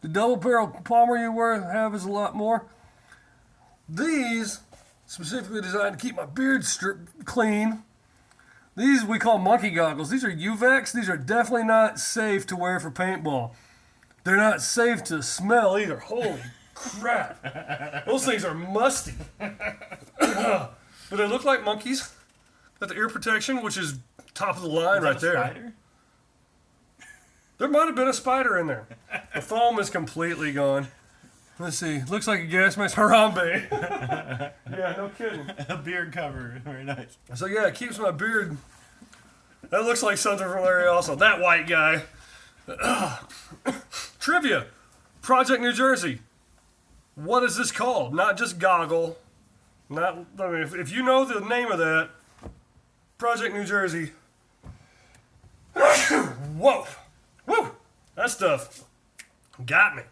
The double barrel Palmer you have is a lot more. These specifically designed to keep my beard clean. These we call monkey goggles. These are UVEX. These are definitely not safe to wear for paintball. They're not safe to smell either. Holy crap. Those things are musty. But they look like monkeys. Got the ear protection, which is top of the line right there. Spider? There might have been a spider in there. The foam is completely gone. Let's see. Looks like a gas mask. Harambe. Yeah, no kidding. A beard cover. Very nice. So yeah, it keeps my beard. That looks like something from Larry also. That white guy. Trivia. Project New Jersey. What is this called? Not just goggle. Not. I mean, if you know the name of that, Project New Jersey. Whoa. Woo. That stuff got me.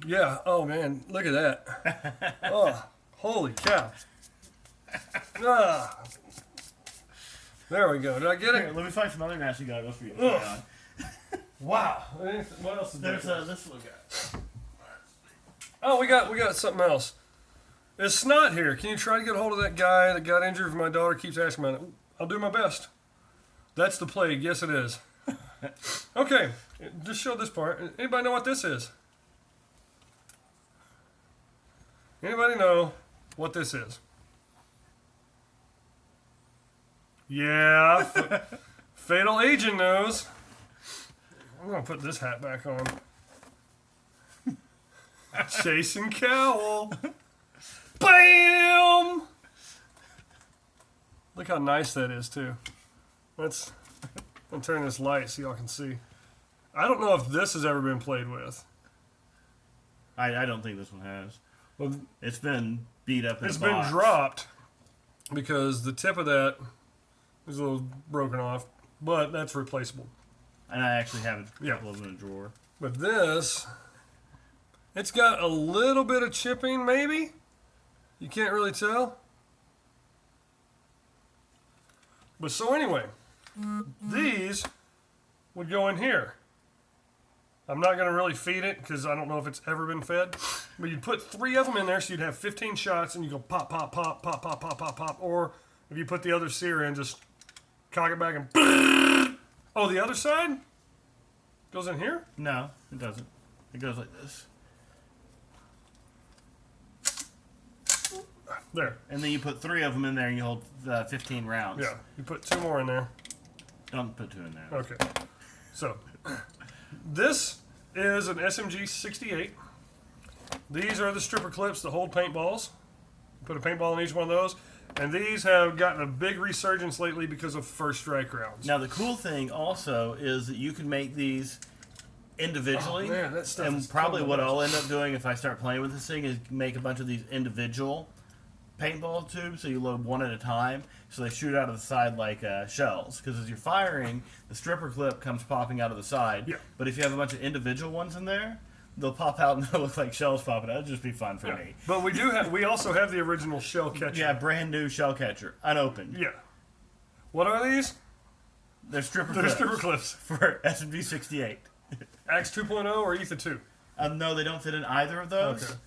Yeah. Oh man, look at that. Oh, holy cow. Ah. There we go. Did I get Here, it? let me find some other nasty goggles for you. Ugh. Wow. What else is there? There's this little guy. Oh, we got something else. It's Snot here. Can you try to get a hold of that guy that got injured? My daughter keeps asking about it. I'll do my best. That's the plague. Yes, it is. Okay. Just show this part. Anybody know what this is? Anybody know what this is? Yeah. Fatal Agent knows. I'm going to put this hat back on. Chasing Cowl. Bam! Look how nice that is, too. Let's turn this light so y'all can see. I don't know if this has ever been played with. I don't think this one has. Well, It's been beat up in it's a been box. dropped because the tip of that is a little broken off, but that's replaceable. And I actually have a Yeah. couple of them in a drawer. But this, it's got a little bit of chipping, maybe. You can't really tell. But so anyway, these would go in here. I'm not going to really feed it because I don't know if it's ever been fed. But you'd put 3 of them in there so you'd have 15 shots and you go pop, pop, pop, pop, pop, pop, pop, pop. Or if you put the other sear in, just cock it back and... Oh, the other side goes in here? No, it doesn't. It goes like this. There. And then you put 3 of them in there and you hold 15 rounds. Yeah. You put 2 more in there. Don't put 2 in there. Okay. So, this is an SMG 68. These are the stripper clips that hold paintballs. Put a paintball in each one of those. And these have gotten a big resurgence lately because of first strike rounds. Now the cool thing also is that you can make these individually. Oh, man, that stuff and is probably totally what nice. I'll end up doing if I start playing with this thing is make a bunch of these individual paintball tubes, so you load one at a time, so they shoot out of the side like shells. Because as you're firing, the stripper clip comes popping out of the side. Yeah. But if you have a bunch of individual ones in there, they'll pop out and they'll look like shells popping out. It'll just be fun for me. But we also have the original shell catcher. Yeah, brand new shell catcher, unopened. Yeah. What are these? They're stripper They're clips stripper clips. for SMG 68. Axe 2.0 or Ether 2? No, they don't fit in either of those. Okay.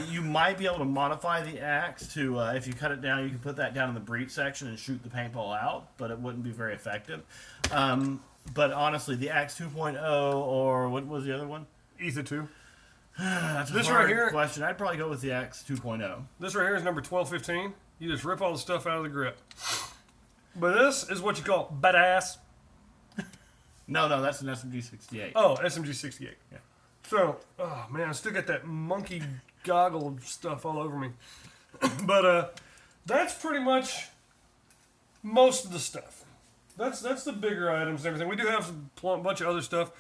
You might be able to modify the axe to, if you cut it down, you can put that down in the breech section and shoot the paintball out, but it wouldn't be very effective. But honestly, the axe 2.0 or what was the other one? Ether 2. That's a This hard right here- question. I'd probably go with the axe 2.0. This right here is number 1215. You just rip all the stuff out of the grip. But this is what you call badass. No, that's an SMG 68. Oh, SMG 68. Yeah. So, oh man, I still got that monkey goggle stuff all over me. But that's pretty much most of the stuff. That's the bigger items and everything. We do have a bunch of other stuff.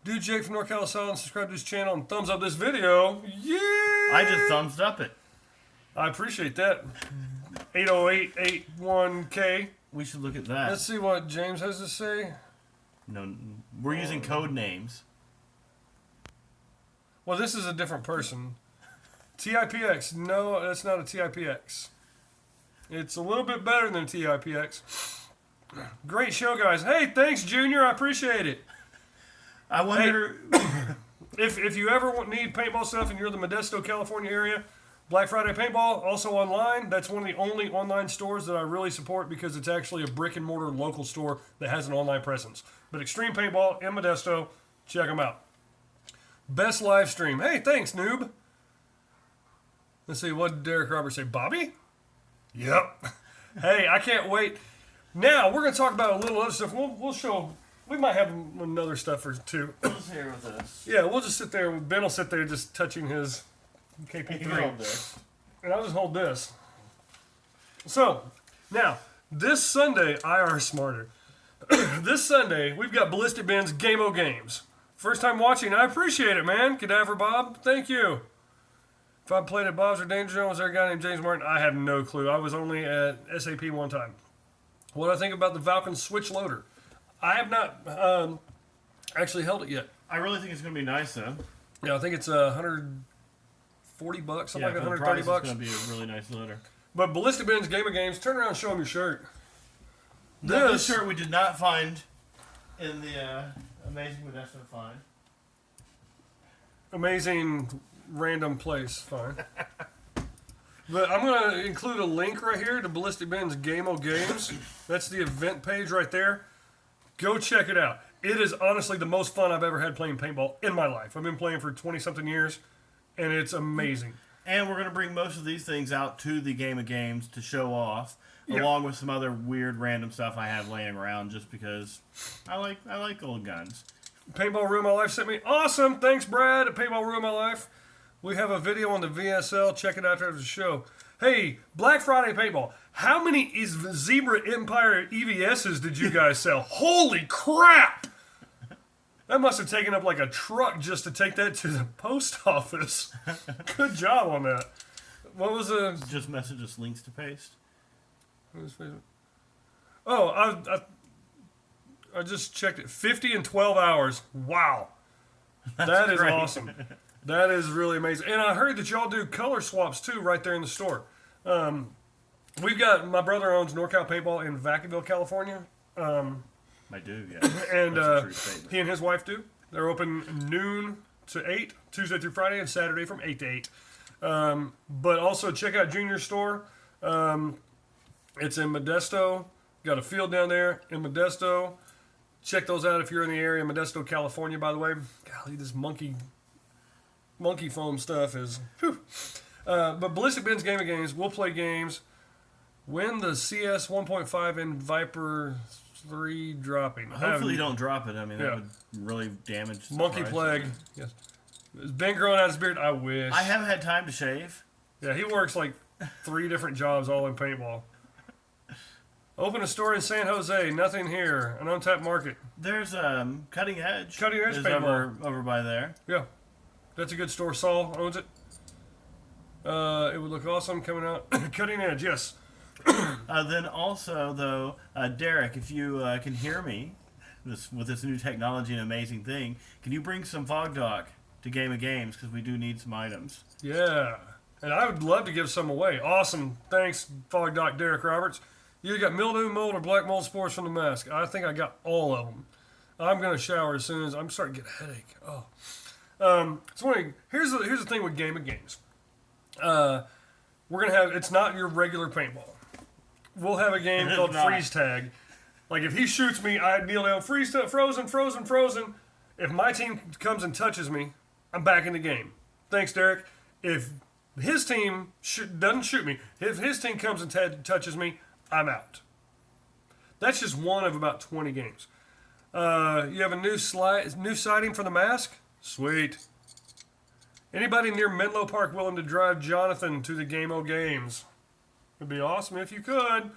Dude Jake from NorCal Asylum, subscribe to his channel and thumbs up this video. Yeah! I just thumbs up it. I appreciate that. 80881K. We should look at that. Let's see what James has to say. No, we're using code names. Well, this is a different person. TIPX. No, that's not a TIPX. It's a little bit better than TIPX. Great show, guys. Hey, thanks, Junior. I appreciate it. I wonder. If you ever need paintball stuff and you're in the Modesto, California area, Black Friday Paintball, also online. That's one of the only online stores that I really support because it's actually a brick and mortar local store that has an online presence. But Extreme Paintball in Modesto, check them out. Best live stream. Hey, thanks, noob. Let's see, what did Derek Roberts say? Bobby? Yep. Hey, I can't wait. Now, we're going to talk about a little other stuff. We'll show We might have another stuff or two. Who's here with us? Yeah, we'll just sit there. Ben will sit there just touching his You can KP3. hold this. And I'll just hold this. So, now, this Sunday, IR Smarter. This Sunday, we've got Ballistic Ben's Game-O Games. First time watching, I appreciate it, man. Cadaver Bob, thank you. If I played at Bob's or Danger Zone, was there a guy named James Martin? I have no clue. I was only at SAP one time. What do I think about the Valken Switch Loader? I have not actually held it yet. I really think it's going to be nice, though. Yeah, I think it's $140, something like $130. It's going to be a really nice loader. But Ballistic Ben's Game of Games, turn around and show them your shirt. This shirt we did not find in the Amazing Modesto find. Amazing random place, fine. But I'm going to include a link right here to Ballistic Ben's Game-O Games. That's the event page right there. Go check it out. It is honestly the most fun I've ever had playing paintball in my life. I've been playing for 20-something years, and it's amazing. And we're going to bring most of these things out to the Game of Games to show off, along with some other weird random stuff I have laying around just because I like old guns. Paintball Room My Life sent me. Awesome. Thanks, Brad, at Paintball Room My Life. We have a video on the VSL. Check it out after the show. Hey, Black Friday Paintball. How many Zebra Empire EVSs did you guys sell? Holy crap! That must have taken up like a truck just to take that to the post office. Good job on that. What was the... Just message us links to paste. Oh, I just checked it. 50 in 12 hours. Wow. That is great. awesome. That is really amazing. And I heard that y'all do color swaps too right there in the store. We've got, my brother owns NorCal Paintball in Vacaville, California. I do, yeah. And That's a true statement. he and his wife do. They're open noon to 8, Tuesday through Friday, and Saturday from 8 to 8. But also check out Junior Store. It's in Modesto. Got a field down there in Modesto. Check those out if you're in the area. Modesto, California, by the way. Golly, this monkey foam stuff is... Whew. But Ballistic Ben's Game of Games, we'll play games. When the CS 1.5 and Viper 3 dropping? Hopefully you don't drop it. I mean, Yeah. that would really damage the Monkey price. Plague. Yes. Has Ben growing out his beard? I wish. I haven't had time to shave. Yeah, he works like 3 different jobs all in paintball. Open a store in San Jose. Nothing here. An untapped market. There's Cutting Edge. Cutting Edge is Paintball. over by there. Yeah. That's a good store. Saul owns it. It would look awesome coming out. Cutting Edge, yes. Then also, though, Derek, if you can hear me with this new technology and amazing thing, can you bring some Fog Dock to Game of Games? Because we do need some items. Yeah. And I would love to give some away. Awesome. Thanks, Fog Doc Derek Roberts. You got mildew, mold, or black mold spores from the mask. I think I got all of them. I'm going to shower as soon as I'm starting to get a headache. Oh. So anyway, here's the thing with Game of Games. We're going to have, it's not your regular paintball. We'll have a game called not. Freeze Tag. Like if he shoots me, I kneel down, freeze, frozen. If my team comes and touches me, I'm back in the game. Thanks, Derek. If his team doesn't shoot me, if his team comes and touches me, I'm out. That's just one of about 20 games. You have a new sighting for the mask? Sweet. Anybody near Menlo Park willing to drive Jonathan to the Game-O Games? It'd be awesome if you could.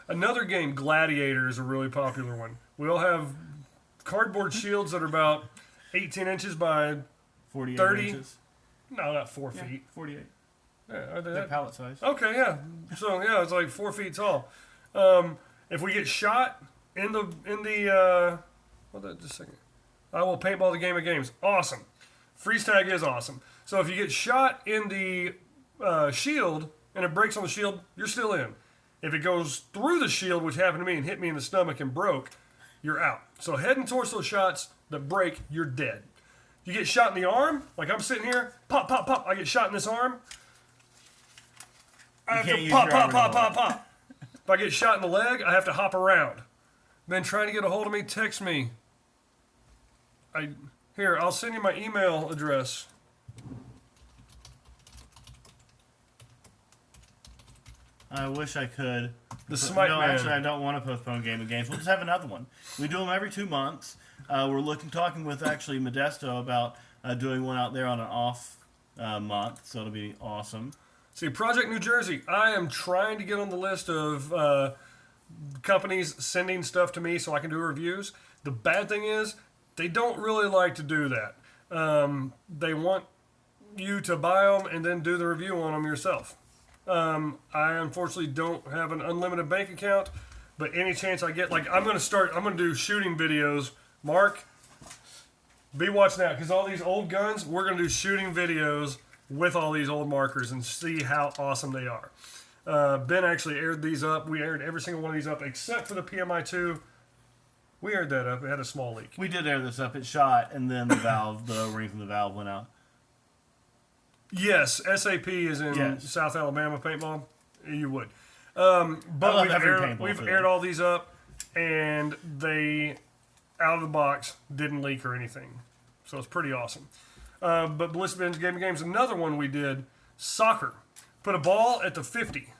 Another game, Gladiator, is a really popular one. We all have cardboard shields that are about 18 inches by 48 30. inches. No, not 4 feet. 48. Yeah, are they They're that? pallet size. Okay, yeah. So yeah, it's like 4 feet tall. If we get shot in the hold on just a second. I will paintball the Game of Games. Awesome. Freeze tag is awesome. So if you get shot in the shield and it breaks on the shield, you're still in. If it goes through the shield, which happened to me and hit me in the stomach and broke, you're out. So head and torso shots that break, you're dead. You get shot in the arm, like I'm sitting here, pop, pop, pop. I get shot in this arm. I have can't to use pop, your pop, arm pop, anymore. pop, pop. If I get shot in the leg, I have to hop around. Been trying to get a hold of me, text me. Here, I'll send you my email address. I wish I could The Smite No, Man. actually, I don't want to postpone Game of Games. We'll just have another one. We do them every 2 months. We're talking with actually Modesto about doing one out there on an off month, so it'll be awesome. See, Project New Jersey. I am trying to get on the list of companies sending stuff to me so I can do reviews. The bad thing is, they don't really like to do that. They want you to buy them and then do the review on them yourself. I unfortunately don't have an unlimited bank account, but any chance I get, like I'm going to do shooting videos. Mark, be watching out, because all these old guns, we're going to do shooting videos with all these old markers and see how awesome they are. Ben actually aired these up. We aired every single one of these up except for the PMI2. We aired that up. It had a small leak. We did air this up. It shot, and then the ring from the valve went out. Yes, SAP is in Yes. South Alabama paintball. You would. I But love we've, every aired, paintball we've field. aired all these up, and they, out of the box, didn't leak or anything. So it's pretty awesome. But Ballistic Ben's Game of Games, another one we did, soccer. Put a ball at the 50.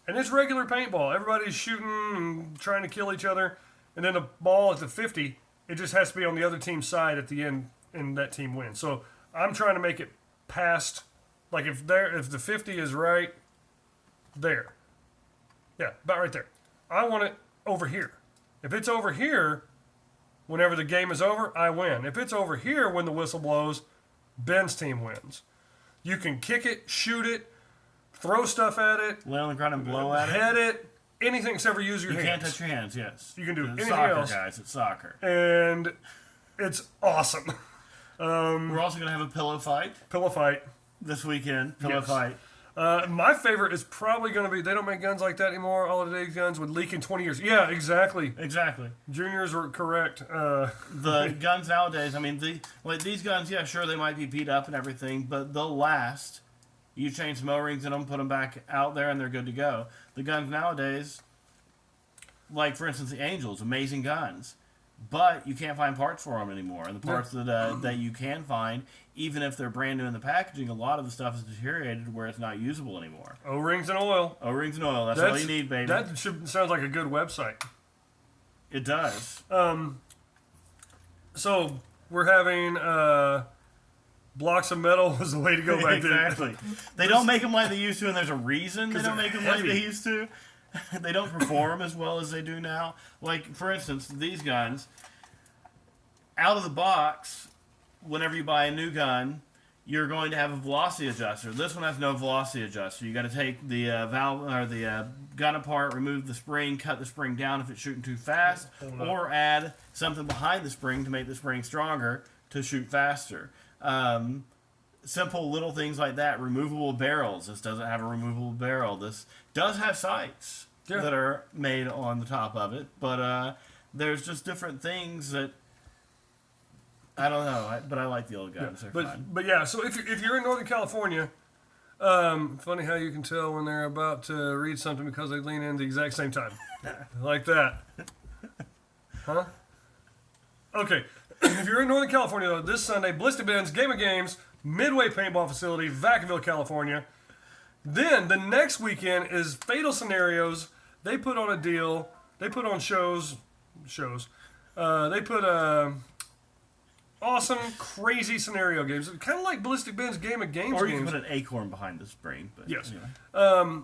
And it's regular paintball. Everybody's shooting and trying to kill each other. And then the ball at the 50, it just has to be on the other team's side at the end, and that team wins. So I'm trying to make it past, like if the 50 is right there. Yeah, about right there. I want it over here. If it's over here, whenever the game is over, I win. If it's over here when the whistle blows, Ben's team wins. You can kick it, shoot it, throw stuff at it, Lay on the ground and blow at it. head it, anything except for use your You hands. can't touch your hands, yes. You can do It's anything soccer, else. guys. It's soccer. And it's awesome. We're also going to have a pillow fight Pillow fight. this weekend. Pillow Yes. fight. My favorite is probably going to be, they don't make guns like that anymore. All of today's guns would leak in 20 years. Yeah, exactly. Exactly. Juniors were correct. The guns nowadays, I mean, these guns, yeah, sure, they might be beat up and everything, but they'll last. You change some O-rings in them, put them back out there, and they're good to go. The guns nowadays, like, for instance, the Angels, amazing guns. But you can't find parts for them anymore. And the parts that you can find, even if they're brand new in the packaging, a lot of the stuff is deteriorated where it's not usable anymore. O-rings and oil. O-rings and oil, that's all you need, baby. That sounds like a good website. It does. So we're having blocks of metal was the way to go back Exactly. They don't make them like they used to, and there's a reason they don't they're make them like heavy. they used to. They don't perform as well as they do now. Like, for instance, these guns, out of the box, whenever you buy a new gun, you're going to have a velocity adjuster. This one has no velocity adjuster. You got to take the valve or the gun apart, remove the spring, cut the spring down if it's shooting too fast, or add something behind the spring to make the spring stronger to shoot faster. Simple little things like that. Removable barrels. This doesn't have a removable barrel. This does have sights that are made on the top of it, but there's just different things that I don't know. But I like the old guns. They're fun. But yeah, so if you're in Northern California, funny how you can tell when they're about to read something because they lean in the exact same time, like that. Huh? Okay. If you're in Northern California, though, this Sunday, Ballistic Ben's Game of Games, Midway Paintball Facility, Vacaville, California. Then the next weekend is Fatal Scenarios. They put on a deal. They put on shows. They put awesome, crazy scenario games, kind of like Ballistic Ben's Game of Games. Or you games. can put an acorn behind the spring. But Yes. Anyway.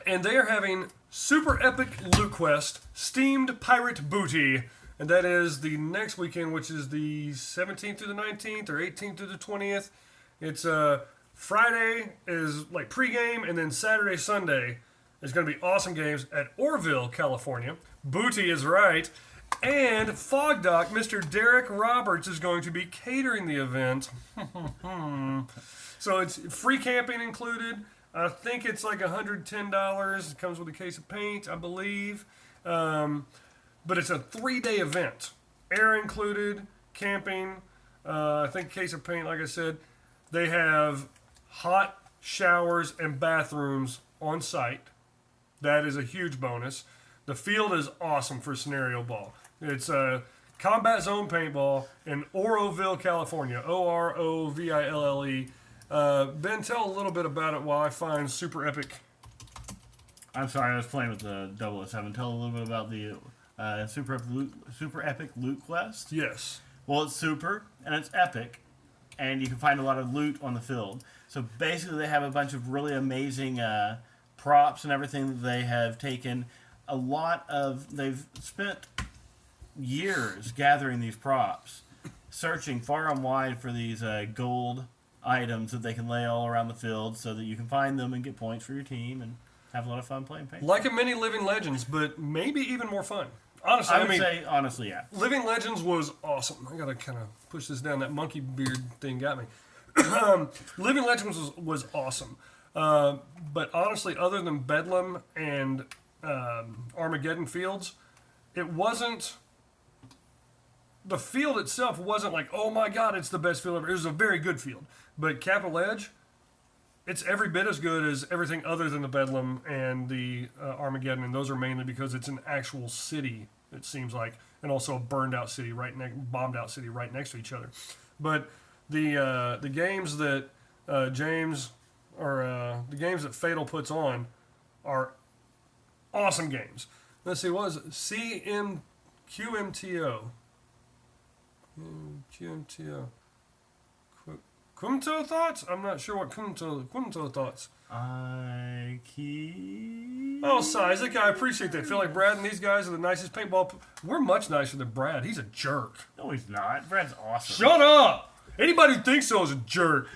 And they are having Super Epic Loot Quest Steamed Pirate Booty. And that is the next weekend, which is the 17th through the 19th or 18th through the 20th. It's Friday is like pregame, and then Saturday, Sunday is going to be awesome games at Orville, California. Booty is right. And Fog Doc, Mr. Derek Roberts, is going to be catering the event. So it's free camping included. I think it's like $110. It comes with a case of paint, I believe. But it's a 3-day event. Air included, camping, I think case of paint, like I said. They have hot showers and bathrooms on site. That is a huge bonus. The field is awesome for scenario ball. It's a combat zone paintball in Oroville, California. Oroville. Ben, tell a little bit about it while I find Super Epic. I'm sorry, I was playing with the 007. Tell a little bit about the super epic loot quest. Yes. Well, it's super and it's epic, and you can find a lot of loot on the field. So basically, they have a bunch of really amazing props and everything that they have taken. They've spent years gathering these props, searching far and wide for these gold items that they can lay all around the field so that you can find them and get points for your team and have a lot of fun playing paintball. Like a mini Living Legends, but maybe even more fun. Honestly, I would say, honestly, yeah. Living Legends was awesome. I gotta kind of push this down. That monkey beard thing got me. Living Legends was awesome. But honestly, other than Bedlam and Armageddon Fields, it wasn't... The field itself wasn't like, oh my god, it's the best field ever. It was a very good field. But Capital Edge, it's every bit as good as everything other than the Bedlam and the Armageddon, and those are mainly because it's an actual city, it seems like, and also a burned out city, bombed out city right next to each other. But the games that the games that Fatal puts on are awesome games. Let's see, what was it? QMTO. Kumto thoughts? I'm not sure what Kumto thoughts. Oh, Isaac, I appreciate that. Feel like Brad and these guys are the nicest paintball. We're much nicer than Brad. He's a jerk. No, he's not. Brad's awesome. Shut up! Anybody who thinks so is a jerk.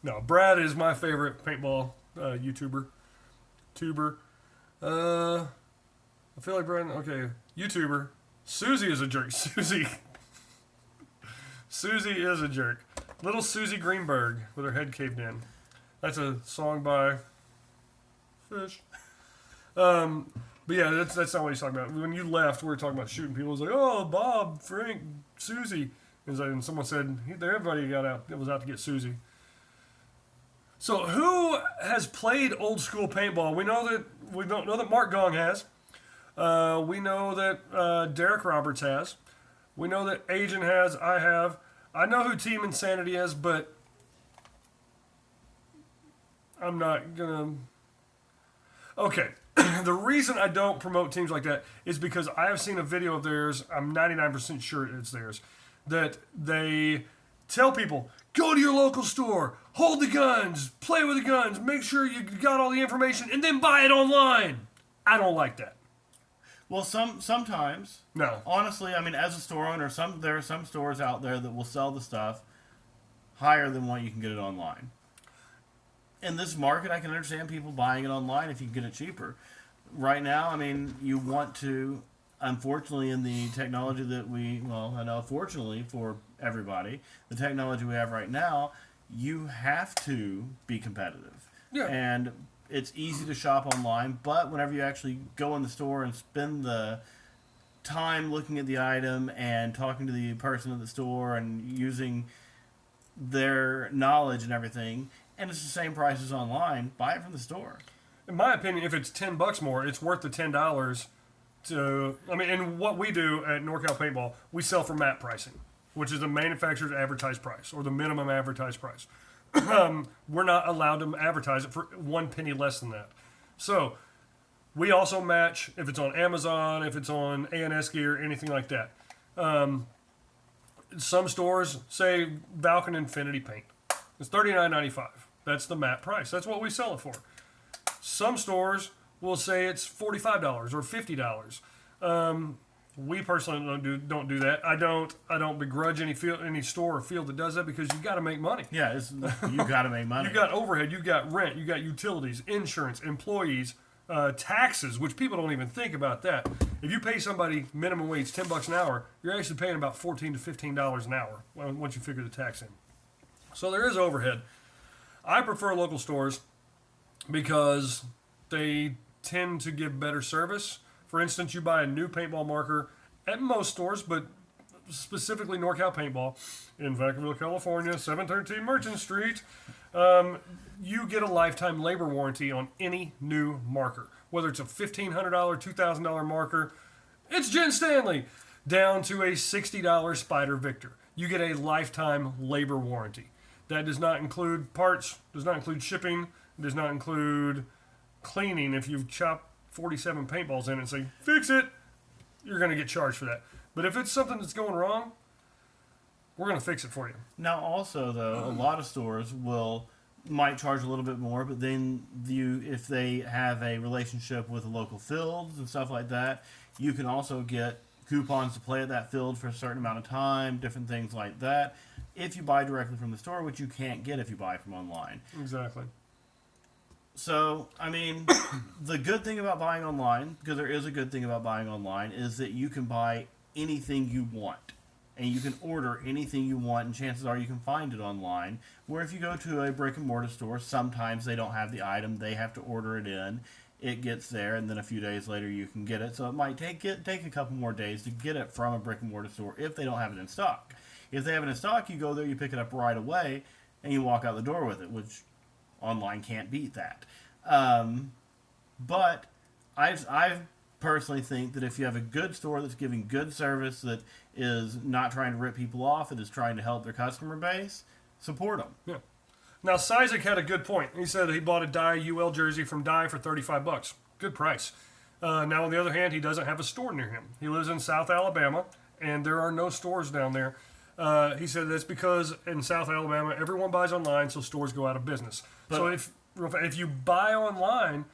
No, Brad is my favorite paintball YouTuber. I feel like Brad. Okay, YouTuber. Susie is a jerk. Susie is a jerk. Little Susie Greenberg with her head caved in. That's a song by Fish. But yeah, that's not what he's talking about. When you left, we were talking about shooting people. It was like, oh, Bob, Frank, Susie. And someone said everybody was out to get Susie. So who has played old school paintball? We know that Mark Gong has. We know that Derek Roberts has. We know that Agent has. I have. I know who Team Insanity is, but I'm not gonna. Okay. The reason I don't promote teams like that is because I have seen a video of theirs. I'm 99% sure it's theirs. That they tell people, go to your local store, hold the guns, play with the guns, make sure you got all the information, and then buy it online. I don't like that. Well, sometimes. No. Honestly, I mean, as a store owner, there are some stores out there that will sell the stuff higher than what you can get it online. In this market, I can understand people buying it online if you can get it cheaper. Right now, I mean, you want to, unfortunately, in the technology that I know fortunately for everybody, the technology we have right now, you have to be competitive. Yeah. And it's easy to shop online, but whenever you actually go in the store and spend the time looking at the item and talking to the person at the store and using their knowledge and everything, and it's the same price as online, buy it from the store. In my opinion, if it's $10 more, it's worth the $10 to. I mean, and what we do at NorCal Paintball, we sell for MAP pricing, which is the manufacturer's advertised price or the minimum advertised price. We're not allowed to advertise it for 1 penny less than that. So we also match if it's on Amazon, if it's on A&S Gear, anything like that. Some stores say Valken Infinity Paint. It's $39.95. That's the MAP price. That's what we sell it for. Some stores will say it's $45 or $50. We personally don't do that. I don't begrudge any store or field that does that because you got to make money. Yeah, you got to make money. You got overhead, you got rent, you got utilities, insurance, employees, taxes, which people don't even think about that. If you pay somebody minimum wage $10 an hour, you're actually paying about $14 to $15 an hour once you figure the tax in. So there is overhead. I prefer local stores because they tend to give better service. For instance, you buy a new paintball marker at most stores, but specifically NorCal Paintball in Vacaville, California, 713 Merchant Street. You get a lifetime labor warranty on any new marker, whether it's a $1,500, $2,000 marker. It's Jen Stanley, down to a $60 Spider Victor. You get a lifetime labor warranty. That does not include parts, does not include shipping, does not include cleaning, if you've chopped 47 paintballs in it and say, fix it, you're going to get charged for that. But if it's something that's going wrong, we're going to fix it for you. Now, also though, a lot of stores might charge a little bit more, but then if they have a relationship with the local fields and stuff like that, you can also get coupons to play at that field for a certain amount of time, different things like that, if you buy directly from the store, which you can't get if you buy from online. Exactly. So, I mean, the good thing about buying online, because there is a good thing about buying online, is that you can buy anything you want. And you can order anything you want, and chances are you can find it online. Where if you go to a brick and mortar store, sometimes they don't have the item. They have to order it in. It gets there, and then a few days later you can get it. So it might take a couple more days to get it from a brick and mortar store if they don't have it in stock. If they have it in stock, you go there, you pick it up right away, and you walk out the door with it, which online can't beat that. But I personally think that if you have a good store that's giving good service, that is not trying to rip people off, it is trying to help their customer base, support them. Yeah. Now, Sizek had a good point. He said he bought a Dye UL jersey from Dye for $35. Good price. Now, on the other hand, he doesn't have a store near him. He lives in South Alabama, and there are no stores down there. He said that's because in South Alabama, everyone buys online, so stores go out of business. So if you buy online,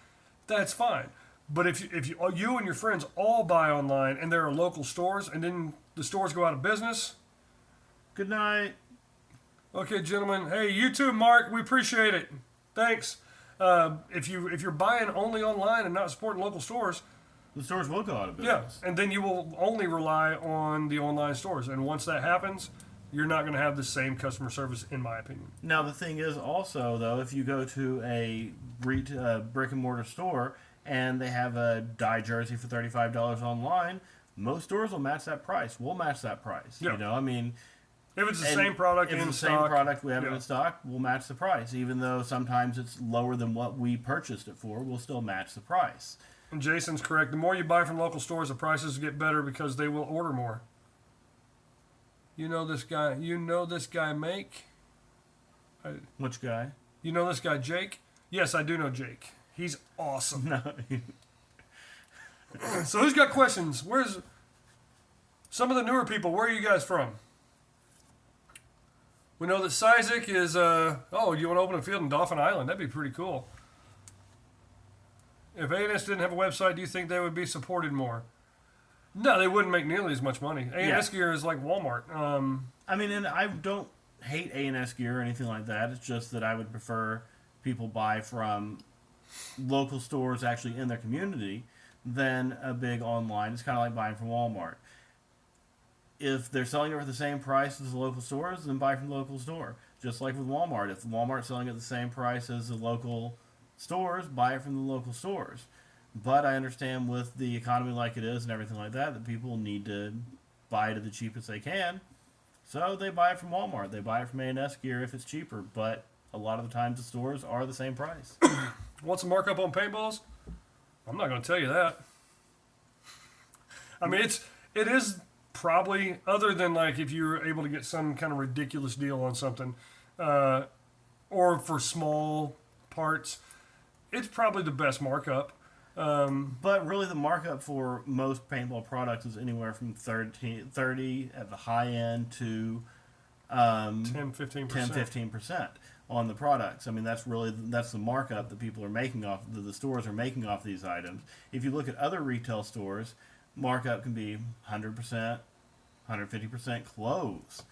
that's fine. But if you and your friends all buy online and there are local stores and then the stores go out of business. Good night. Okay, gentlemen. Hey, you too, Mark. We appreciate it. Thanks. If you're buying only online and not supporting local stores, the stores will go out of yeah, business. and then you will only rely on the online stores. And once that happens, you're not going to have the same customer service, in my opinion. Now, the thing is also, though, if you go to a brick and mortar store and they have a Dye jersey for $35 online, most stores will match that price. We'll match that price. Yeah. You know, I mean, if it's the same product if in it's the stock, same product we have yeah. in stock, we'll match the price. Even though sometimes it's lower than what we purchased it for, we'll still match the price. And Jason's correct. The more you buy from local stores, the prices get better because they will order more. You know this guy, Make? Which guy? You know this guy, Jake? Yes, I do know Jake. He's awesome. No. So who's got questions? Where's some of the newer people? Where are you guys from? We know that Sizek is, you want to open a field in Dauphin Island. That'd be pretty cool. If A&S didn't have a website, do you think they would be supported more? No, they wouldn't make nearly as much money. A&S gear is like Walmart. I mean, and I don't hate A&S gear or anything like that. It's just that I would prefer people buy from local stores actually in their community than a big online. It's kind of like buying from Walmart. If they're selling it for the same price as the local stores, then buy from the local store. Just like with Walmart. If Walmart's selling it the same price as the local stores, buy it from the local stores. But I understand with the economy like it is and everything like that, that people need to buy it at the cheapest they can. So they buy it from Walmart. They buy it from A&S gear if it's cheaper. But a lot of the times the stores are the same price. What's the markup on paintballs? I'm not going to tell you that. I mean, it is probably, other than like if you're able to get some kind of ridiculous deal on something, or for small parts, it's probably the best markup. But really the markup for most paintball products is anywhere from 30 at the high end to 10-15% on the products. I mean, that's the markup that people are making off, the stores are making off these items. If you look at other retail stores, markup can be 100%, 150% clothes.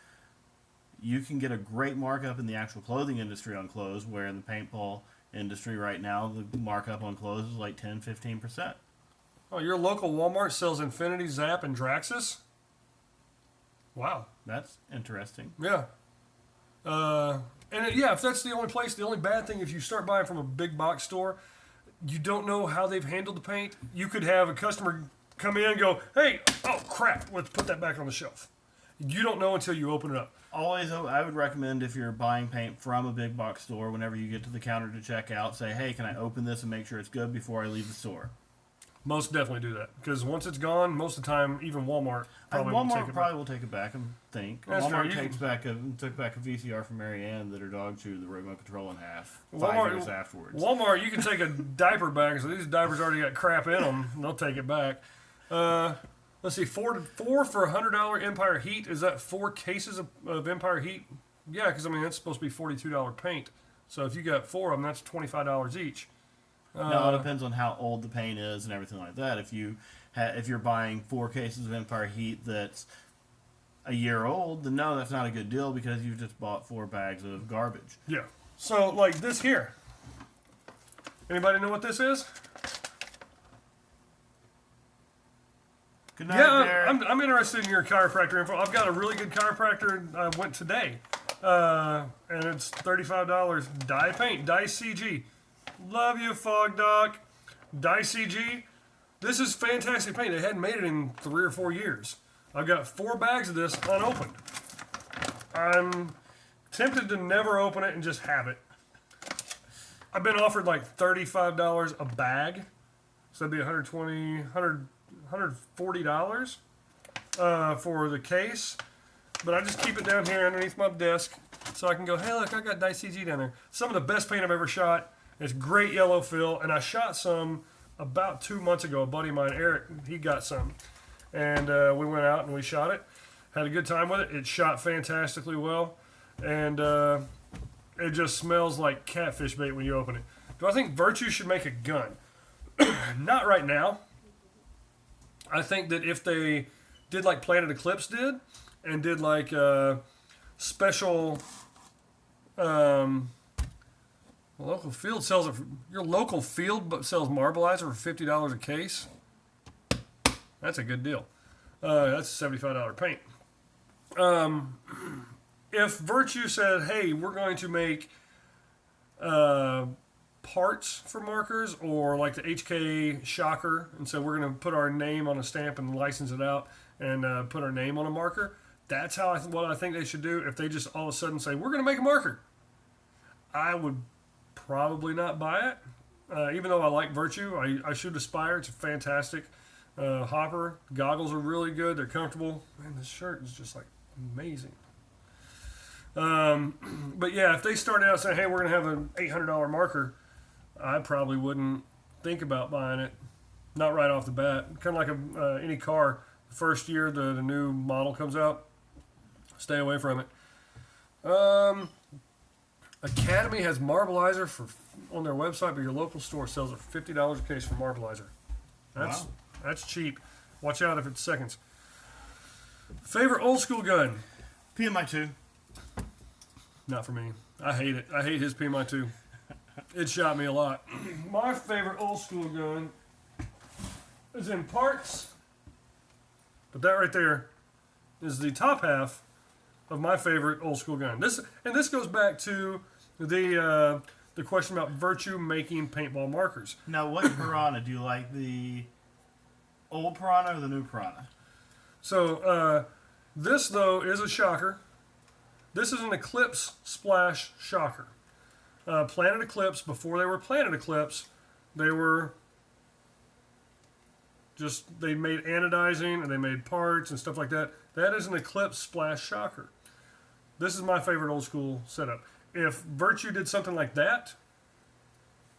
You can get a great markup in the actual clothing industry on clothes, where in the paintball industry right now, the markup on clothes is like 10-15%. Oh, your local Walmart sells Infinity, Zap, and Draxus? Wow. That's interesting. Yeah. If that's the only place, the only bad thing, if you start buying from a big box store, you don't know how they've handled the paint. You could have a customer come in and go, hey, oh crap, let's put that back on the shelf. You don't know until you open it up. Always, I would recommend if you're buying paint from a big box store, whenever you get to the counter to check out, say, hey, can I open this and make sure it's good before I leave the store? Most definitely do that because once it's gone, most of the time, even Walmart probably won't take Walmart it probably back. will take it back. I think That's fair. Walmart You took back a VCR from Marianne that her dog chewed the remote control in half Walmart- 5 years afterwards. Walmart, you can take a diaper back. So these diapers already got crap in them. They'll take it back. Let's see, four for $100 Empire Heat. Is that 4 cases of Empire Heat? Yeah, because I mean that's supposed to be $42 paint. So if you got 4 of them, that's $25 each. Now it depends on how old the paint is and everything like that. If you're buying 4 cases of Empire Heat that's a year old, then no, that's not a good deal because you've just bought 4 bags of garbage. Yeah. So like this here. Anybody know what this is? Good night, Yeah, Derek. I'm interested in your chiropractor info. I've got a really good chiropractor. I went today, and it's $35. Dye paint, Dye CG. Love you, Fog Doc. Dye CG. This is fantastic paint. They hadn't made it in 3 or 4 years. I've got 4 bags of this unopened. I'm tempted to never open it and just have it. I've been offered like $35 a bag, so that'd be $140 for the case. But I just keep it down here underneath my desk so I can go, hey, look, I got Dye CG down there. Some of the best paint I've ever shot. It's great yellow fill, and I shot some about 2 months ago. A buddy of mine, Eric, he got some. And we went out and we shot it. Had a good time with it. It shot fantastically well. And it just smells like catfish bait when you open it. Do I think Virtue should make a gun? Not right now. I think that if they did like Planet Eclipse did, and did like special... local field sells it. Your local field sells Marbleizer for $50 a case. That's a good deal. That's $75 paint. If Virtue said, "Hey, we're going to make parts for markers," or like the HK Shocker, and so we're going to put our name on a stamp and license it out and put our name on a marker. That's how what I think they should do. If they just all of a sudden say, "We're going to make a marker," I would probably not buy it, even though I like Virtue. I shoot Aspire. It's a fantastic hopper. Goggles are really good. They're comfortable. Man, this shirt is just like amazing. But yeah, if they started out saying, hey, we're going to have an $800 marker, I probably wouldn't think about buying it. Not right off the bat. Kind of like any car. The first year the new model comes out, stay away from it. Academy has Marbleizer on their website, but your local store sells it for $50 a case for Marbleizer. That's cheap. Watch out if it's seconds. Favorite old school gun? PMI 2. Not for me. I hate it. I hate his PMI 2. It shot me a lot. My favorite old school gun is in parts, but that right there is the top half of my favorite old school gun. This goes back to the question about Virtue making paintball markers. Now, what Piranha? Do you like the old Piranha or the new Piranha? So this though is a shocker. This is an Eclipse Splash shocker. Planet Eclipse, before they were Planet Eclipse, they were they made anodizing and they made parts and stuff like that. That is an Eclipse Splash shocker. This is my favorite old school setup. If Virtue did something like that,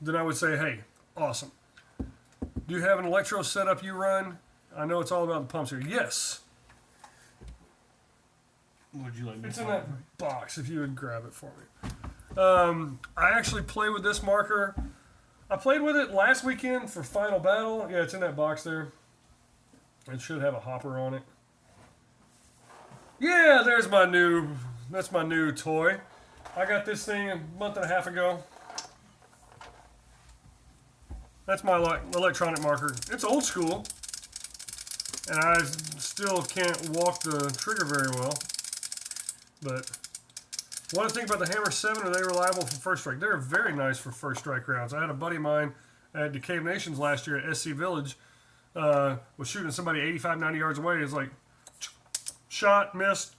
then I would say, hey, awesome. Do you have an electro setup you run? I know it's all about the pumps here. Yes. Would you like me It's to in find that box if you would grab it for me. I actually play with this marker. I played with it last weekend for Final Battle. Yeah, it's in that box there. It should have a hopper on it. Yeah, that's my new toy. I got this thing a month and a half ago. That's my electronic marker. It's old school, and I still can't walk the trigger very well. But what I think about the Hammer 7, are they reliable for first strike? They're very nice for first strike rounds. I had a buddy of mine at the Cave Nations last year at SC Village, was shooting somebody 85, 90 yards away. It's like, shot, missed,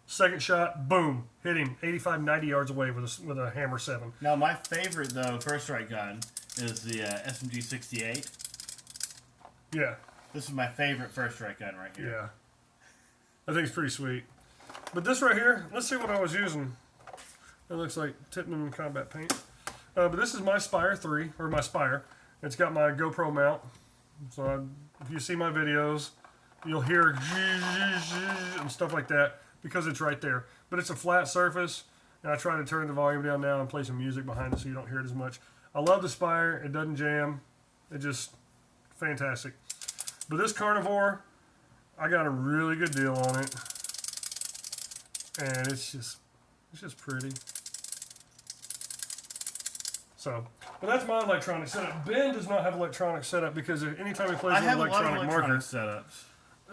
second shot, boom, hit him 85, 90 yards away with a Hammer 7. Now, my favorite, though, first strike gun is the SMG 68. Yeah. This is my favorite first strike gun right here. Yeah. I think it's pretty sweet. But this right here, let's see what I was using. It looks like Tippmann Combat Paint. But this is my Spire 3, or my Spire. It's got my GoPro mount. So if you see my videos, you'll hear and stuff like that because it's right there. But it's a flat surface, and I try to turn the volume down now and play some music behind it so you don't hear it as much. I love the Spire. It doesn't jam. It just fantastic. But this Carnivore, I got a really good deal on it, and it's just pretty. So, but that's my electronic setup. Ben does not have electronic setup because anytime he plays I with have an a lot of electronic electronic marker, setups.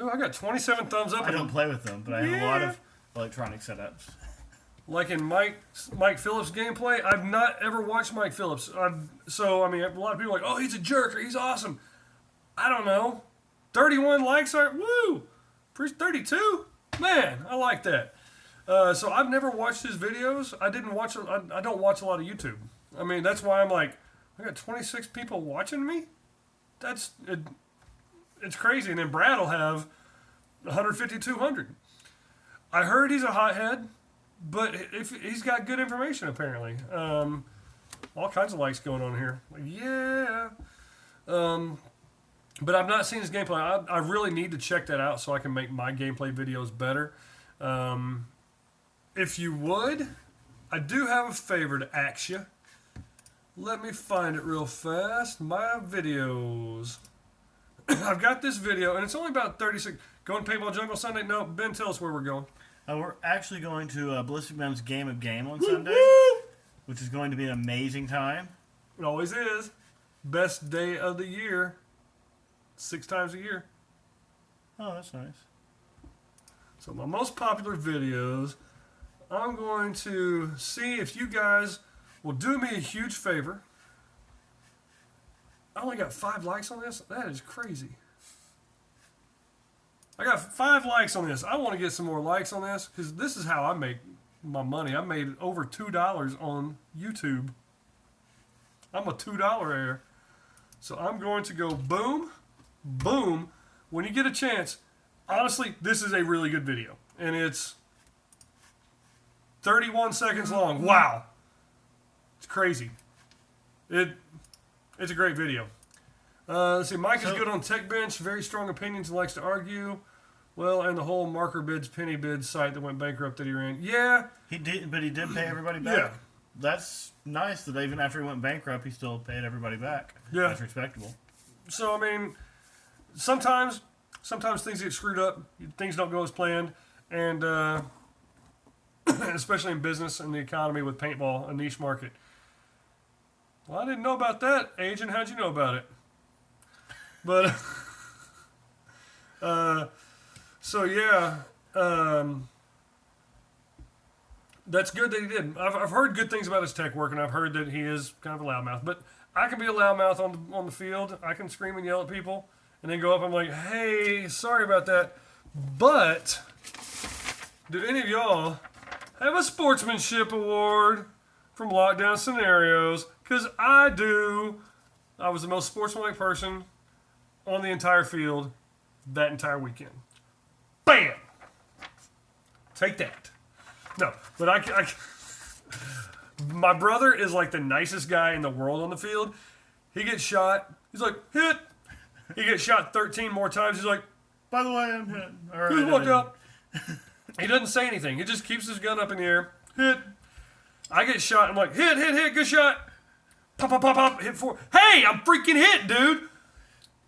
oh, I got 27 thumbs up. I don't play with them, but I have a lot of electronic setups. Like in Mike Phillips gameplay, I've not ever watched Mike Phillips. So I mean, a lot of people are like, oh, he's a jerk or he's awesome. I don't know. 31 likes are woo. 32, man, I like that. So I've never watched his videos. I don't watch a lot of YouTube. I mean, that's why I'm like, I got 26 people watching me. It's crazy. And then Brad will have 150, 200. I heard he's a hothead, but if he's got good information apparently. All kinds of likes going on here. Like, yeah. But I've not seen his gameplay. I really need to check that out so I can make my gameplay videos better. If you would, I do have a favor to ask you. Let me find it real fast. My videos. I've got this video, and it's only about 36. Going to Paintball Jungle Sunday? No, Ben, tell us where we're going. We're actually going to Ballistic Ben's Game of Game on Sunday, which is going to be an amazing time. It always is. Best day of the year. 6 times a year. Oh, that's nice. So my most popular videos, I'm going to see if you guys will do me a huge favor. I only got 5 likes on this. That is crazy. I got 5 likes on this. I want to get some more likes on this because this is how I make my money. I made over $2 on YouTube. I'm a $2 heir. So I'm going to go boom, boom. When you get a chance, honestly, this is a really good video. And it's 31 seconds long. Wow. It's crazy. It's a great video. Let's see. Mike is good on Tech Bench. Very strong opinions and likes to argue. Well, and the whole Marker Bids, Penny Bids site that went bankrupt that he ran. Yeah. He did, but he did pay everybody back. Yeah. That's nice that even after he went bankrupt, he still paid everybody back. Yeah. That's respectable. So, I mean, sometimes things get screwed up. Things don't go as planned. And especially in business and the economy with paintball, a niche market. Well, I didn't know about that, Agent. How'd you know about it? But, so yeah, that's good that he did. I've heard good things about his tech work, and I've heard that he is kind of a loudmouth. But I can be a loudmouth on the field. I can scream and yell at people, and then go up. I'm like, hey, sorry about that. But do any of y'all have a sportsmanship award from Lockdown Scenarios? Because I do. I was the most sportsmanlike person on the entire field that entire weekend. Bam! Take that. No, but my brother is like the nicest guy in the world on the field. He gets shot. He's like, hit. He gets shot 13 more times. He's like, by the way, I'm hit. He just walked up. He doesn't say anything. He just keeps his gun up in the air. Hit. I get shot. I'm like, hit, good shot. Pop, pop, pop, pop. Hit 4. Hey, I'm freaking hit, dude.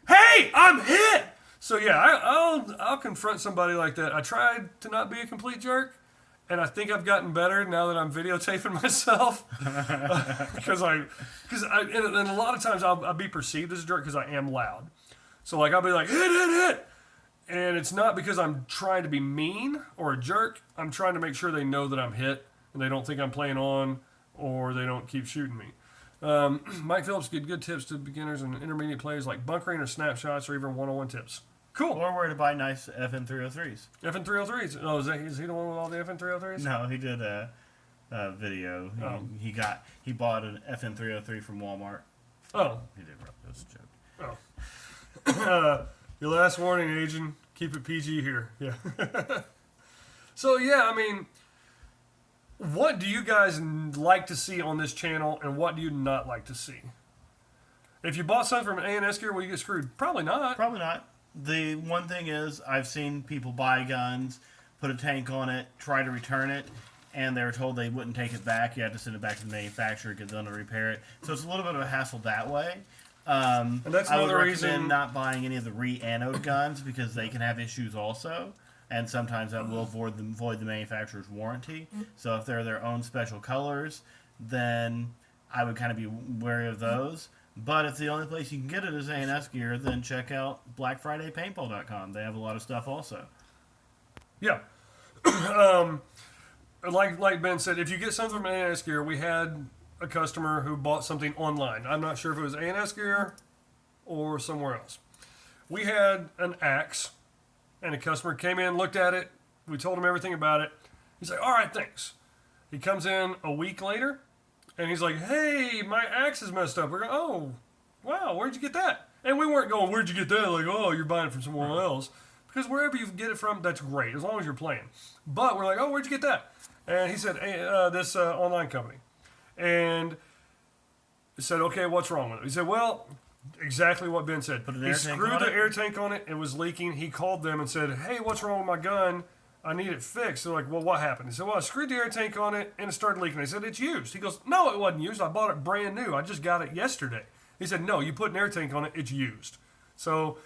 Hey, I'm hit. So yeah, I'll confront somebody like that. I tried to not be a complete jerk, and I think I've gotten better now that I'm videotaping myself. Because and a lot of times I'll be perceived as a jerk because I am loud. So like I'll be like hit. And it's not because I'm trying to be mean or a jerk. I'm trying to make sure they know that I'm hit and they don't think I'm playing on or they don't keep shooting me. Mike Phillips gives good tips to beginners and intermediate players like bunkering or snapshots or even one-on-one tips. Cool. Or where to buy nice FN303s. FN303s. Oh, is he the one with all the FN303s? No, he did a video. He bought an FN303 from Walmart. Oh. He did. That was a joke. Your last warning, agent. Keep it PG here. Yeah. So, yeah, I mean, what do you guys like to see on this channel, and what do you not like to see? If you bought something from A&S Gear, will you get screwed? Probably not. Probably not. The one thing is, I've seen people buy guns, put a tank on it, try to return it, and they were told they wouldn't take it back. You had to send it back to the manufacturer, get them to repair it. So it's a little bit of a hassle that way. And that's I would another recommend reason not buying any of the re-anode guns because they can have issues also. And sometimes that will void the manufacturer's warranty. So if they're their own special colors, then I would kind of be wary of those. But if the only place you can get it is A&S Gear, then check out BlackFridayPaintball.com. They have a lot of stuff also. Yeah. Like Ben said, if you get something from A&S Gear, we had a customer who bought something online. I'm not sure if it was A&S Gear or somewhere else. We had an axe, and a customer came in, looked at it. We told him everything about it. He's like, all right, thanks. He comes in a week later, and he's like, hey, my axe is messed up. We're going, oh, wow, where'd you get that? And we weren't going, where'd you get that? Like, oh, you're buying it from somewhere else. Because wherever you get it from, that's great, as long as you're playing. But we're like, oh, where'd you get that? And he said, hey, this online company. And he said, okay, what's wrong with it? He said, well, exactly what Ben said. He screwed the air tank on it. It was leaking. He called them and said, hey, what's wrong with my gun? I need it fixed. They're like, well, what happened? He said, well, I screwed the air tank on it and it started leaking. They said, it's used. He goes, no, it wasn't used. I bought it brand new. I just got it yesterday. He said, no, you put an air tank on it. It's used. So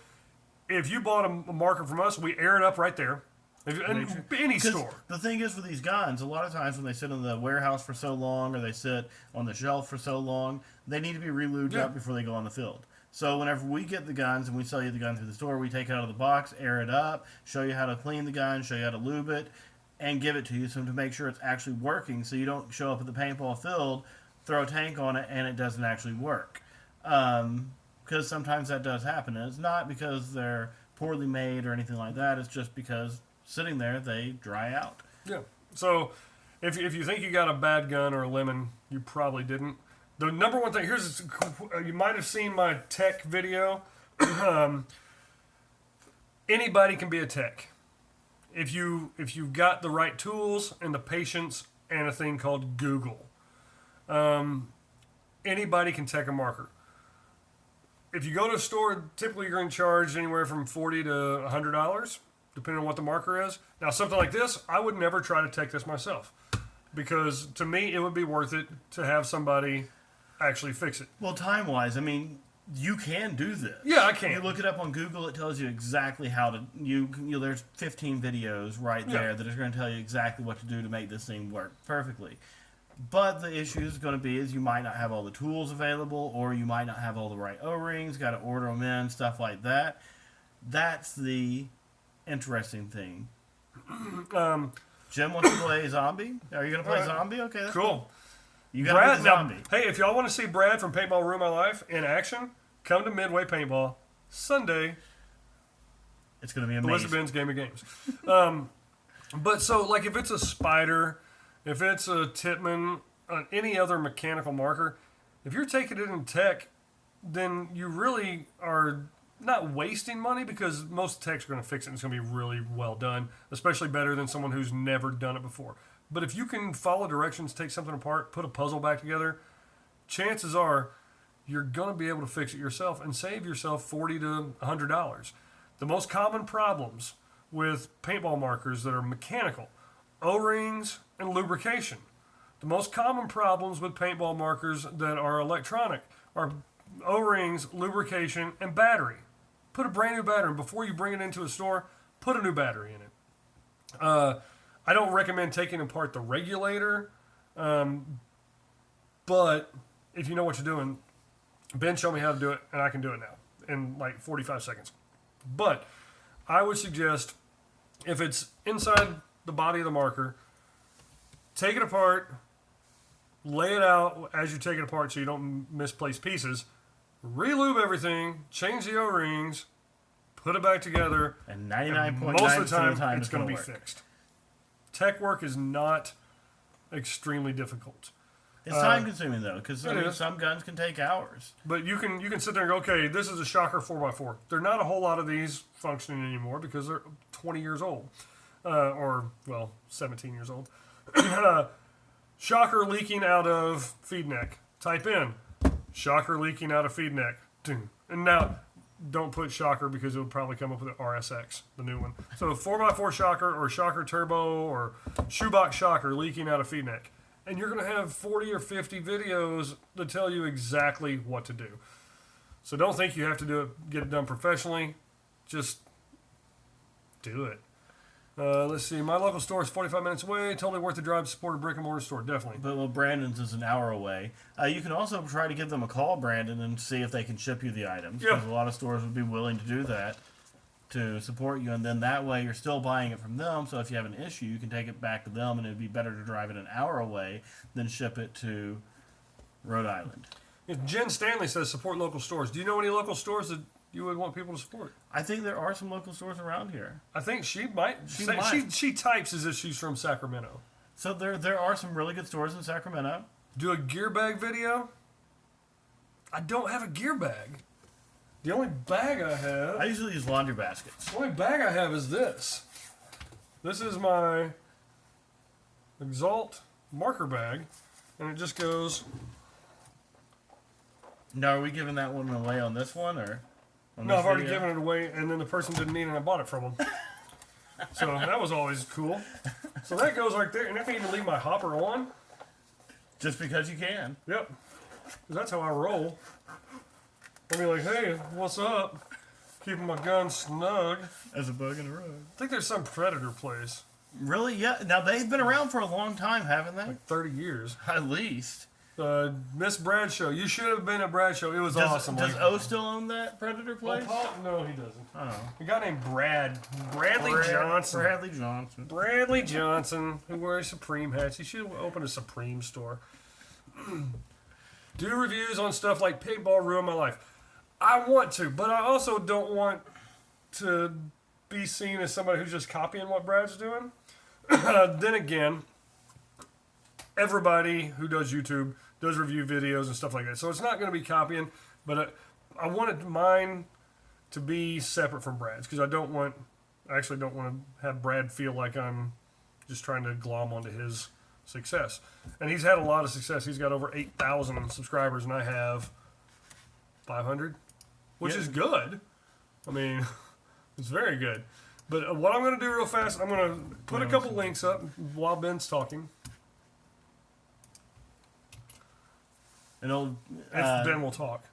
if you bought a marker from us, we air it up right there. In any store. The thing is with these guns, a lot of times when they sit in the warehouse for so long or they sit on the shelf for so long, they need to be re-lubed up before they go on the field. So whenever we get the guns and we sell you the gun through the store, we take it out of the box, air it up, show you how to clean the gun, show you how to lube it, and give it to you so to make sure it's actually working so you don't show up at the paintball field, throw a tank on it, and it doesn't actually work. Because sometimes that does happen. And it's not because they're poorly made or anything like that. It's just because sitting there, they dry out. Yeah. So if you think you got a bad gun or a lemon, you probably didn't. The number one thing, you might have seen my tech video. Anybody can be a tech. If you've got the right tools and the patience and a thing called Google. Anybody can tech a marker. If you go to a store, typically you're going to charge anywhere from $40 to $100. Depending on what the marker is. Now, something like this, I would never try to tech this myself. Because to me, it would be worth it to have somebody actually fix it. Well, time-wise, I mean, you can do this. Yeah, I can. You look it up on Google, it tells you exactly how to... there's 15 videos right there that are going to tell you exactly what to do to make this thing work perfectly. But the issue is going to be is you might not have all the tools available, or you might not have all the right O-rings, got to order them in, stuff like that. That's the interesting thing. Jim wants to play zombie. Are you going to play zombie? Okay, that's cool. You got to play zombie. Now, hey, if y'all want to see Brad from Paintball Ruin My Life in action, come to Midway Paintball Sunday. It's going to be amazing. Melissa Ben's Game of Games. But so, like, if it's a spider, if it's a Titman, any other mechanical marker, if you're taking it in tech, then you really are not wasting money because most techs are going to fix it and it's going to be really well done, especially better than someone who's never done it before. But if you can follow directions, take something apart, put a puzzle back together, chances are you're going to be able to fix it yourself and save yourself $40 to $100. The most common problems with paintball markers that are mechanical, O-rings and lubrication. The most common problems with paintball markers that are electronic are O-rings, lubrication, and battery. Put a brand new battery in. Before you bring it into a store, put a new battery in it. I don't recommend taking apart the regulator, but if you know what you're doing, Ben showed me how to do it, and I can do it now in like 45 seconds. But I would suggest if it's inside the body of the marker, take it apart, lay it out as you take it apart so you don't misplace pieces, re-lube everything, change the O-rings, put it back together, and 99.9% most of the time it's going to be fixed. Tech work is not extremely difficult. It's time consuming though, because is. some guns can take hours. But you can sit there and go, okay, this is a Shocker 4x4. There are not a whole lot of these functioning anymore because they're 20 years old. Or 17 years old. Shocker leaking out of feed neck. Type in Shocker leaking out of feed neck. And now, don't put Shocker because it would probably come up with an RSX, the new one. So 4x4 Shocker or Shocker Turbo or shoebox Shocker leaking out of feed neck. And you're going to have 40 or 50 videos that tell you exactly what to do. So don't think you have to do it, get it done professionally. Just do it. Let's see. My local store is 45 minutes away. Totally worth the drive to support a brick and mortar store. Definitely. But Brandon's is an hour away. You can also try to give them a call, Brandon, and see if they can ship you the items. Yeah. Because a lot of stores would be willing to do that to support you. And then that way you're still buying it from them. So if you have an issue, you can take it back to them. And it would be better to drive it an hour away than ship it to Rhode Island. Jen Stanley says support local stores. Do you know any local stores that you would want people to support? I think there are some local stores around here. I think she might. She types as if she's from Sacramento. So there are some really good stores in Sacramento. Do a gear bag video? I don't have a gear bag. The only bag I have... I usually use laundry baskets. The only bag I have is this. This is my Exalt marker bag. And it just goes... Now, are we giving that one away on this one, or... No, I've already given it away, and then the person didn't need it, and I bought it from them. So that was always cool. So that goes right there, and I can even leave my hopper on. Just because you can. Yep. 'Cause that's how I roll. I'll be like, hey, what's up? Keeping my gun snug. As a bug in a rug. I think there's some Predator place. Really? Yeah. Now, they've been around for a long time, haven't they? Like 30 years. At least. Miss Bradshaw. You should have been at Bradshaw. It was awesome. Does O still own that Predator place? No, he doesn't. Oh. A guy named Bradley Johnson. Bradley Johnson. Bradley Johnson, who wears Supreme hats. He should open a Supreme store. Do reviews on stuff like paintball ruined my life. I want to, but I also don't want to be seen as somebody who's just copying what Brad's doing. Then again, everybody who does YouTube does review videos and stuff like that. So it's not going to be copying, but I wanted mine to be separate from Brad's because I actually don't want to have Brad feel like I'm just trying to glom onto his success. And he's had a lot of success. He's got over 8,000 subscribers, and I have 500, which is good. I mean, it's very good. But what I'm going to do real fast, I'm going to put a couple links up while Ben's talking. An old. Ben will talk.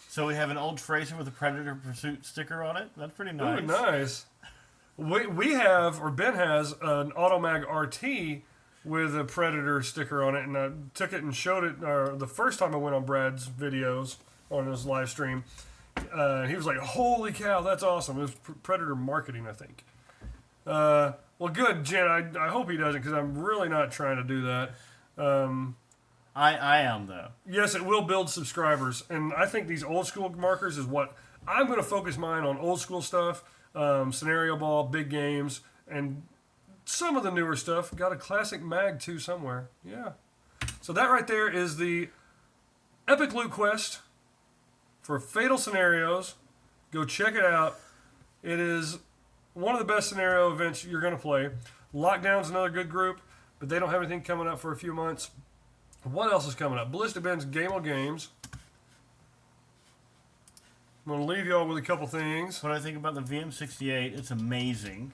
So we have an old Tracer with a Predator Pursuit sticker on it. That's pretty nice. Ooh, nice. We have, or Ben has, an Automag RT with a Predator sticker on it, and I took it and showed it the first time I went on Brad's videos on his live stream. He was like, "Holy cow, that's awesome!" It was Predator marketing, I think. Well, good, Jen. I hope he doesn't, because I'm really not trying to do that. I am, though. Yes, it will build subscribers, and I think these old school markers is what I'm going to focus mine on. Old school stuff, scenario ball, big games, and some of the newer stuff. Got a classic mag too somewhere. Yeah. So that right there is the Epic Loot Quest for Fatal Scenarios. Go check it out. It is one of the best scenario events you're going to play. Lockdown's another good group, but they don't have anything coming up for a few months. What else is coming up? Ballistic Ben's Game of Games. I'm going to leave y'all with a couple things. What I think about the VM68, it's amazing.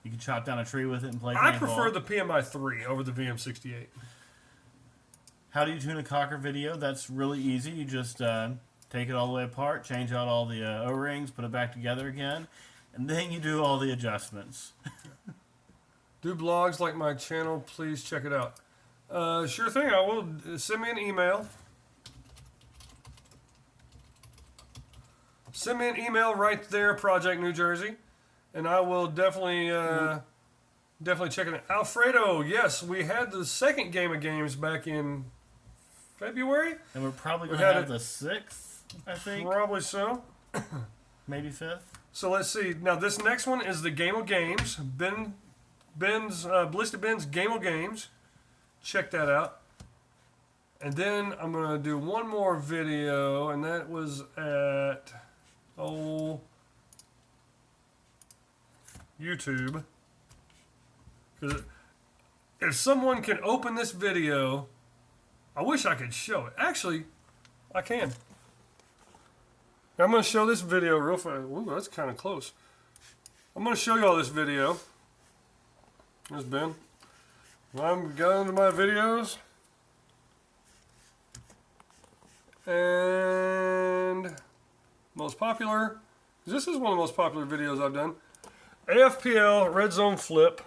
You can chop down a tree with it and play I paintball. prefer the PMI 3 over the VM68. How do you tune a cocker video? That's really easy. You just take it all the way apart, change out all the O-rings, put it back together again, and then you do all the adjustments. Do blogs like my channel, please check it out. Sure thing, I will. Send me an email. Send me an email right there, Project New Jersey, and I will definitely check it out. Alfredo, yes, we had the second Game of Games back in February. And we're probably going We to had have the 6th, I think. Probably so. Maybe 5th. So let's see. Now this next one is the Game of Games. Ballistic Ben's Game of Games. Check that out. And then I'm going to do one more video, and that was at YouTube. Because if someone can open this video, I wish I could show it. Actually, I can. I'm going to show this video real fast. Ooh, that's kind of close. I'm going to show you all this video. There's Ben. I'm going to my videos. And most popular. This is one of the most popular videos I've done. AFPL Red Zone Flip.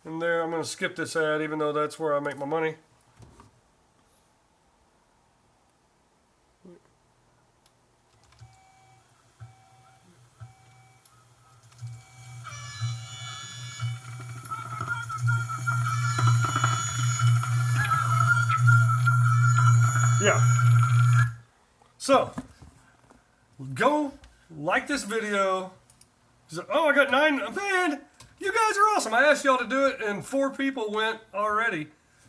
And there, I'm going to skip this ad even though that's where I make my money. Yeah. So, go like this video. Oh, I got 9. Man, you guys are awesome. I asked y'all to do it, and 4 people went already.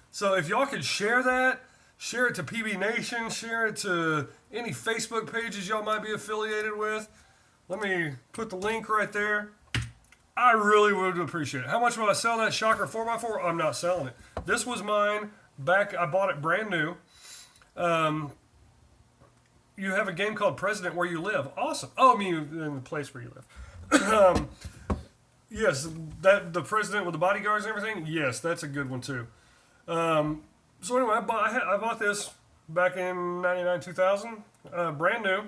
So if y'all could share that, share it to PB Nation, share it to any Facebook pages y'all might be affiliated with. Let me put the link right there. I really would appreciate it. How much would I sell that Shocker 4x4? I'm not selling it. This was mine back. I bought it brand new. You have a game called President Where You Live. Awesome. Oh, I mean, in the place where you live. Yes, that the president with the bodyguards and everything. Yes, that's a good one too. So anyway, I bought this back in 99, 2000, brand new,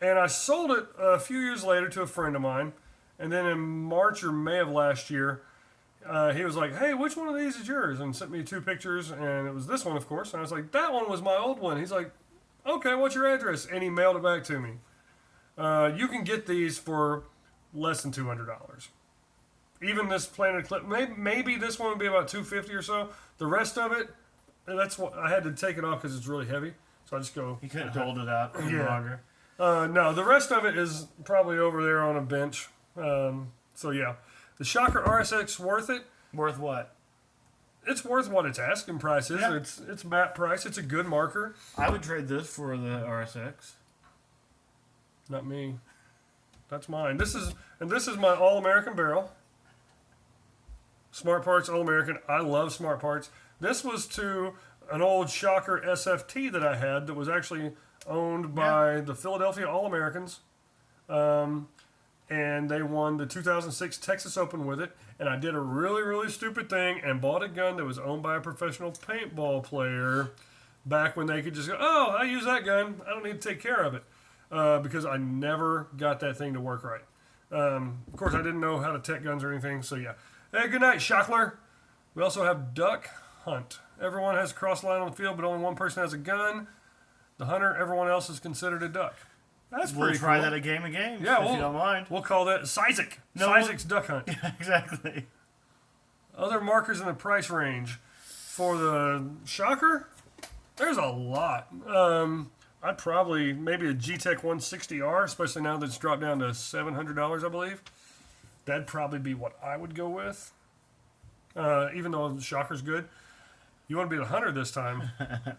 and I sold it a few years later to a friend of mine. And then in March or May of last year, he was like, "Hey, which one of these is yours?" And sent me 2 pictures, and it was this one, of course. And I was like, "That one was my old one." He's like, "Okay, what's your address?" And he mailed it back to me. You can get these for less than $200. Even this Planet Clip, maybe this one would be about $250 or so. The rest of it, that's what I had to take it off because it's really heavy. So I just go. You couldn't hold it out any longer. No, the rest of it is probably over there on a bench. So yeah, the Shocker RSX worth it. Worth what? It's worth what its asking price is. Yeah. It's map price. It's a good marker. I would trade this for the RSX. Not me. That's mine. This is my All-American barrel. Smart Parts All-American. I love Smart Parts. This was to an old Shocker SFT that I had that was actually owned by the Philadelphia All-Americans. And they won the 2006 Texas Open with it. And I did a really, really stupid thing and bought a gun that was owned by a professional paintball player back when they could just go, "Oh, I use that gun. I don't need to take care of it." Because I never got that thing to work right. Of course, I didn't know how to tech guns or anything, so yeah. Hey, good night, Shockler. We also have Duck Hunt. Everyone has a cross line on the field, but only one person has a gun. The hunter, everyone else is considered a duck. That's pretty We'll try cool. that a game of games, Yeah, if you don't mind. We'll call that Sizik. No, Sizik's Duck Hunt. Yeah, exactly. Other markers in the price range. For the Shocker, there's a lot. I'd probably, maybe a G-Tech 160R, especially now that it's dropped down to $700, I believe. That'd probably be what I would go with. Even though the Shocker's good. You want to be the hunter this time.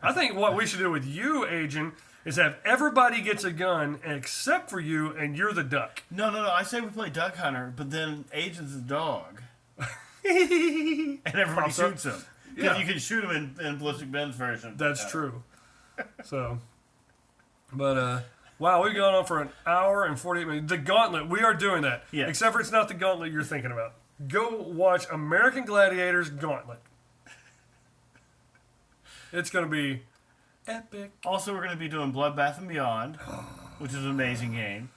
I think what we should do with you, Agent, is have everybody gets a gun except for you, and you're the duck. No. I say we play Duck Hunter, but then Agent's the dog. And everybody Pops up. shoots him. Because Yeah. you can shoot him in Ballistic Ben's version. That's true. So, but, wow, we've gone on for an hour and 48 minutes. The Gauntlet, we are doing that. Yeah. Except for it's not the Gauntlet you're thinking about. Go watch American Gladiators Gauntlet. It's going to be epic. Also, we're going to be doing Bloodbath and Beyond, which is an amazing game.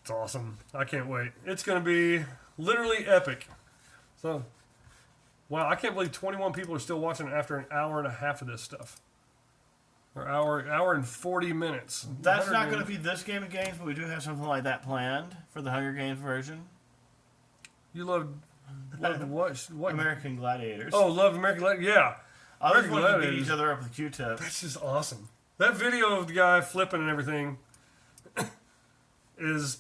It's awesome. I can't wait. It's going to be literally epic. So, wow, I can't believe 21 people are still watching after an hour and a half of this stuff. Or hour and 40 minutes. That's 100 not going to games. be this game of games, but we do have something like that planned for the Hunger Games version. You love what? American Gladiators. Oh, love American Gladiators. Yeah. Others American want to beat Gladiators. each other up with Q-tips. That's just awesome. That video of the guy flipping and everything is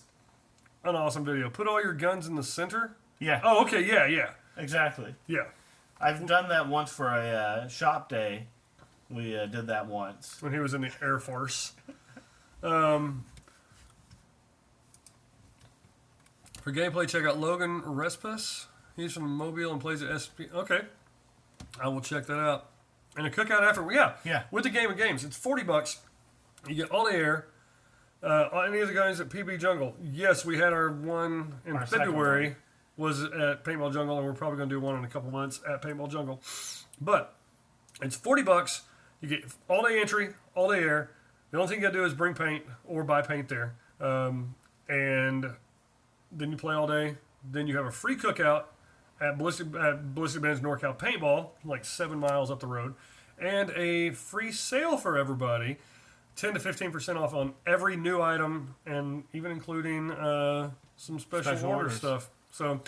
an awesome video. Put all your guns in the center. Yeah, Oh, okay. Yeah. exactly. Yeah. I've done that once for a shop day. We did that once. when he was in the Air Force. For gameplay, check out Logan Respus. He's from Mobile and plays at SP. Okay, I will check that out. And a cookout after, Yeah. with the game of games, it's $40. You get all the air. Any of the guys at PB Jungle? Yes, we had our one in Our second February. Was at Paintball Jungle, and we're probably going to do one in a couple months at Paintball Jungle. But it's $40. You get all day entry, all day air. The only thing you got to do is bring paint or buy paint there, and then you play all day. Then you have a free cookout at Ballistic Ben's NorCal Paintball, like 7 miles up the road, and a free sale for everybody, 10 to 15% off on every new item, and even including some special order orders. stuff. So,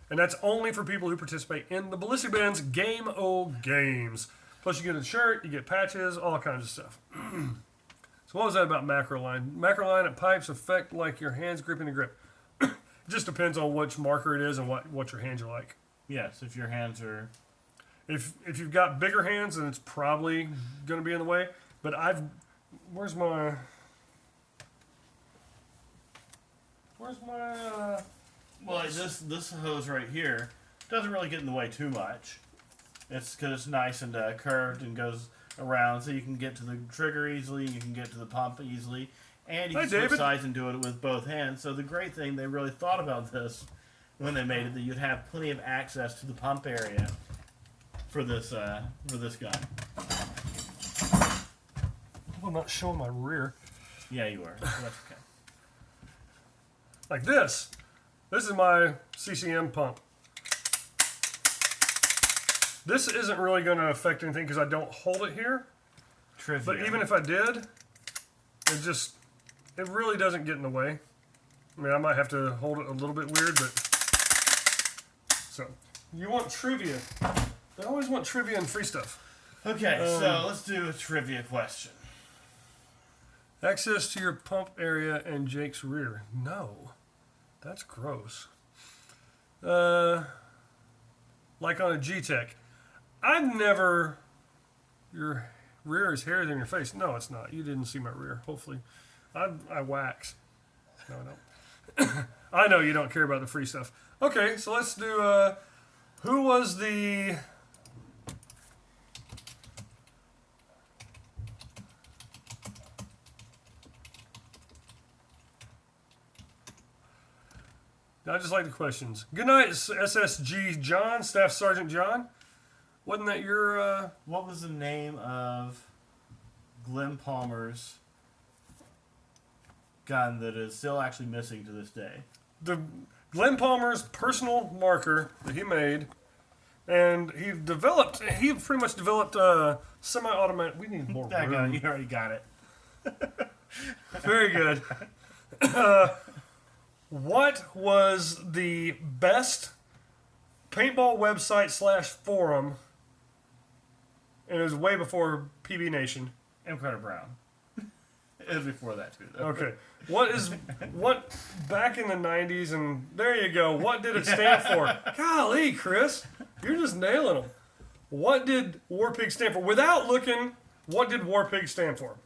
and that's only for people who participate in the Ballistic Ben's Game O Games. Plus, you get a shirt, you get patches, all kinds of stuff. So, what was that about macro line? Macro line at pipes affect like your hands gripping the grip. It just depends on which marker it is and what your hands are like. Yes, if your hands are... If you've got bigger hands, then it's probably going to be in the way. But where's my Well, this hose right here doesn't really get in the way too much. It's because it's nice and curved and goes around, so you can get to the trigger easily, you can get to the pump easily, and you Hi, can switch David. sides and do it with both hands. So the great thing, they really thought about this when they made it, that you'd have plenty of access to the pump area for this gun. I'm not showing my rear. Yeah, you are. So that's okay. Like this. This is my CCM pump. This isn't really going to affect anything because I don't hold it here. Trivia. But even if I did, it really doesn't get in the way. I mean, I might have to hold it a little bit weird, but... So, you want trivia. They always want trivia and free stuff. Okay, so let's do a trivia question. Access to your pump area and Jake's rear. No. That's gross. Like on a G-Tech. I've never... Your rear is hairier than your face. No, it's not. You didn't see my rear, hopefully. I wax. No, I don't. I know you don't care about the free stuff. Okay, so let's do... who was the... I just like the questions. Good night, SSG John, Staff Sergeant John. Wasn't that your... What was the name of Glenn Palmer's gun that is still actually missing to this day? The Glenn Palmer's personal marker that he made, and he pretty much developed semi-automatic... We need more That room. gun, you already got it. Very good. What was the best paintball website / forum? And it was way before PB Nation. M. Carter Brown. It was before that, too, though. Okay. What back in the 90s, and there you go. What did it stand for? Golly, Chris, you're just nailing them. What did War Pig stand for? Without looking, what did War Pig stand for?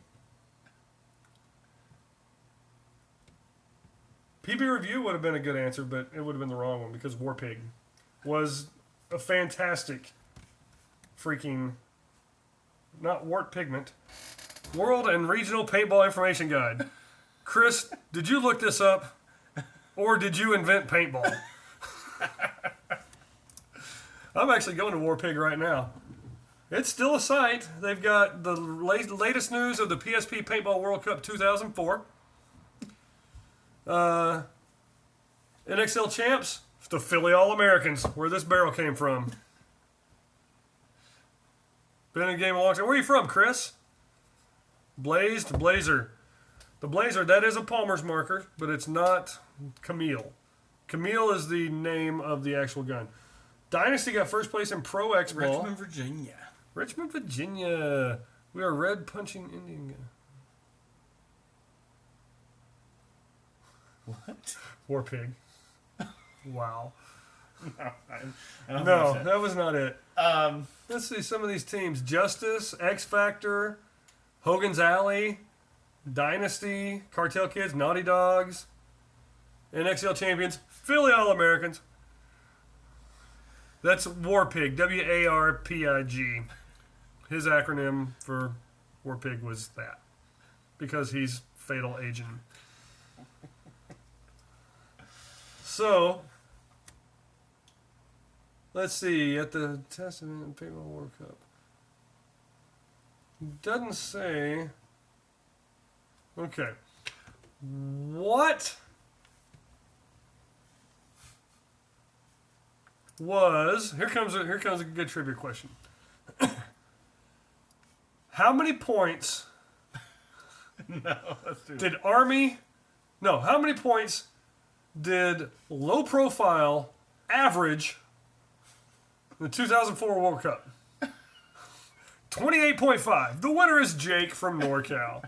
PB Review would have been a good answer, but it would have been the wrong one because War Pig was a fantastic freaking, not wart pigment, World and Regional Paintball Information Guide. Chris, did you look this up, or did you invent paintball? I'm actually going to War Pig right now. It's still a site. They've got the latest news of the PSP Paintball World Cup 2004. NXL champs, the Philly All-Americans, where this barrel came from. Been in the game a long time. Where are you from, Chris? Blazed Blazer. The Blazer, that is a Palmer's marker, but it's not Camille. Camille is the name of the actual gun. Dynasty got first place in Pro X Ball. Richmond, Virginia. Richmond, Virginia. We are red punching Indian gun. What? War Pig. Wow. I don't No, think that was not it. that's it. Let's see some of these teams. Justice, X Factor, Hogan's Alley, Dynasty, Cartel Kids, Naughty Dogs, NXL Champions, Philly All-Americans. That's Warpig, W-A-R-P-I-G. His acronym for Warpig was that, because he's Fatal Agent. So, let's see, at the Testament Paintball World Cup. Doesn't say. Okay. What was here comes a good trivia question. How many points No, let's do did Army how many points did low profile average in the 2004 World Cup? 28.5. The winner is Jake from NorCal.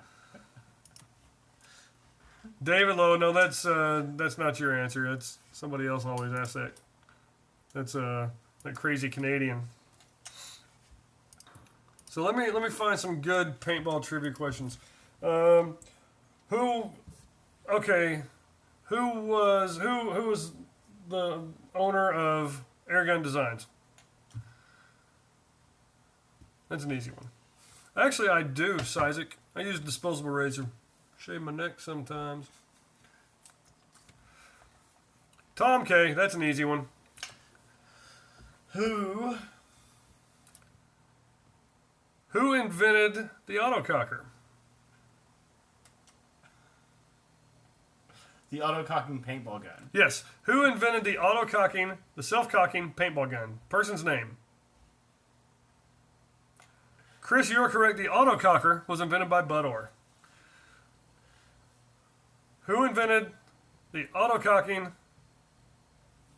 David Lowe, no, that's not your answer. That's somebody else always asks that. That's that crazy Canadian. So let me find some good paintball trivia questions. Who was the owner of Airgun Designs? That's an easy one. Actually, I do, Sizik. I use a disposable razor. Shave my neck sometimes. Tom K, that's an easy one. Who invented the autococker? the auto-cocking paintball gun. Yes. Who invented the auto-cocking, the self-cocking paintball gun? Person's name. Chris, you're correct. The autococker was invented by Bud Orr. Who invented the auto-cocking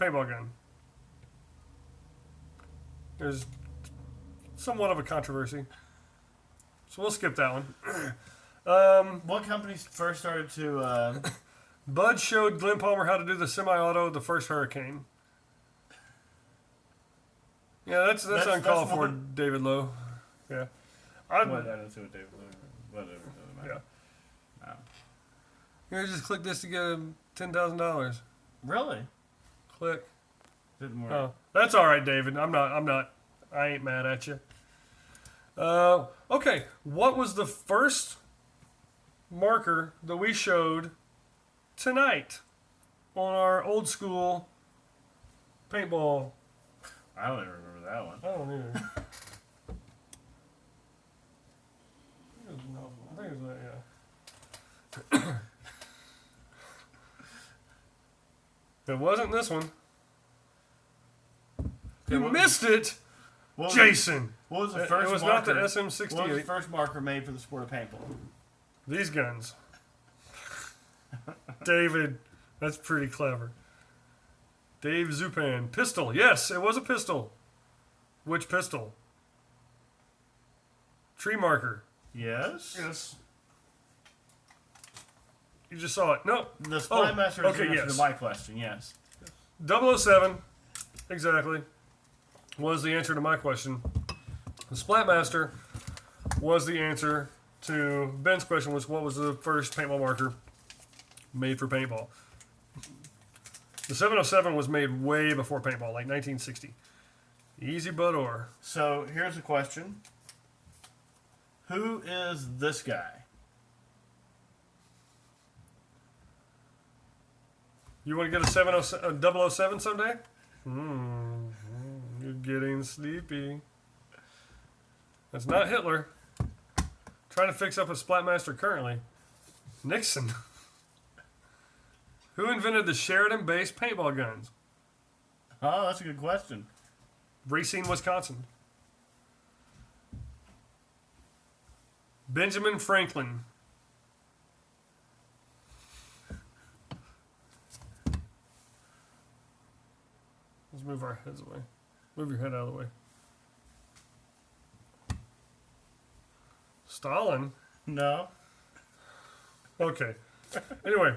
paintball gun? There's somewhat of a controversy. So we'll skip that one. What companies first started to... Bud showed Glenn Palmer how to do the semi-auto, the first Hurricane. Yeah, that's uncalled for, more- David Lowe. Yeah. What, I don't see what David... Whatever. Doesn't matter. Yeah. Here, just click this to get $10,000. Really? Click. Didn't work. Oh, that's all right, David. I ain't mad at you. Okay. What was the first marker that we showed tonight on our old school paintball? I don't even remember that one. I don't either. I think it was that, yeah. It wasn't this one. You missed it, What was- Jason. What was the It first was marker? not the What was the SM68. first marker made for the sport of paintball? These guns. David, that's pretty clever. Dave Zupan. Pistol. Yes, it was a pistol. Which pistol? Tree marker. Yes. Yes. You just saw it. No. The Spy Master is okay, the answer yes. to my question, yes. 007, exactly, was the answer to my question. The Splatmaster was the answer to Ben's question, was what was the first paintball marker made for paintball. The 707 was made way before paintball, like 1960. Easy but or. So here's a question. Who is this guy? You want to get a 007 someday? You're getting sleepy. That's not Hitler. Trying to fix up a Splatmaster currently. Nixon. Who invented the Sheridan-based paintball guns? Oh, that's a good question. Racine, Wisconsin. Benjamin Franklin. Let's move our heads away. Move your head out of the way. Stalin? No. Okay. Anyway.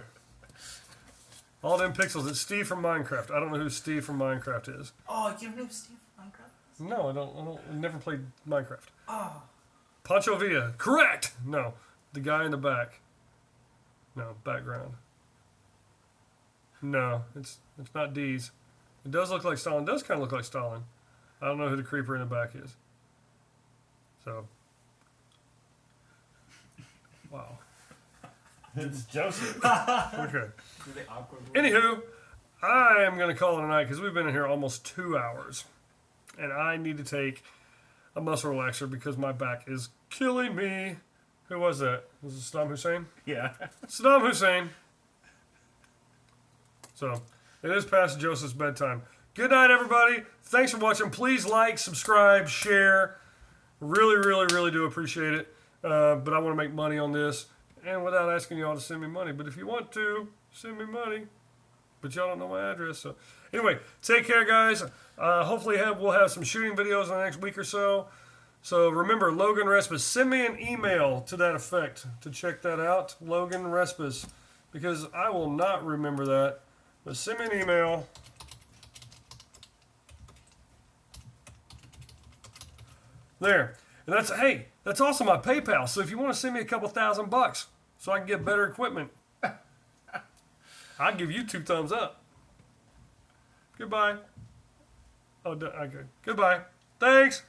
All them pixels. It's Steve from Minecraft. I don't know who Steve from Minecraft is. Oh, you don't know Steve from Minecraft? No, I don't. I never played Minecraft. Oh. Pancho Villa. Correct. No, the guy in the back. No, background. No, it's not D's. It does look like Stalin. It does kind of look like Stalin. I don't know who the creeper in the back is. So. Wow. It's Joseph. Okay. Anywho, I am going to call it a night because we've been in here almost 2 hours. And I need to take a muscle relaxer because my back is killing me. Who was that? Was it Saddam Hussein? Yeah. Saddam Hussein. So, it is past Joseph's bedtime. Good night, everybody. Thanks for watching. Please like, subscribe, share. Really, really, really do appreciate it. But I want to make money on this. And without asking y'all to send me money. But if you want to, send me money. But y'all don't know my address. So anyway, take care, guys. Hopefully we'll have some shooting videos in the next week or so. So remember, Logan Respis. Send me an email to that effect to check that out. Logan Respis. Because I will not remember that. But send me an email. There. And that's also my PayPal. So if you want to send me a couple $1,000 so I can get better equipment, I'll give you 2 thumbs up. Goodbye. Oh, okay. Goodbye. Thanks.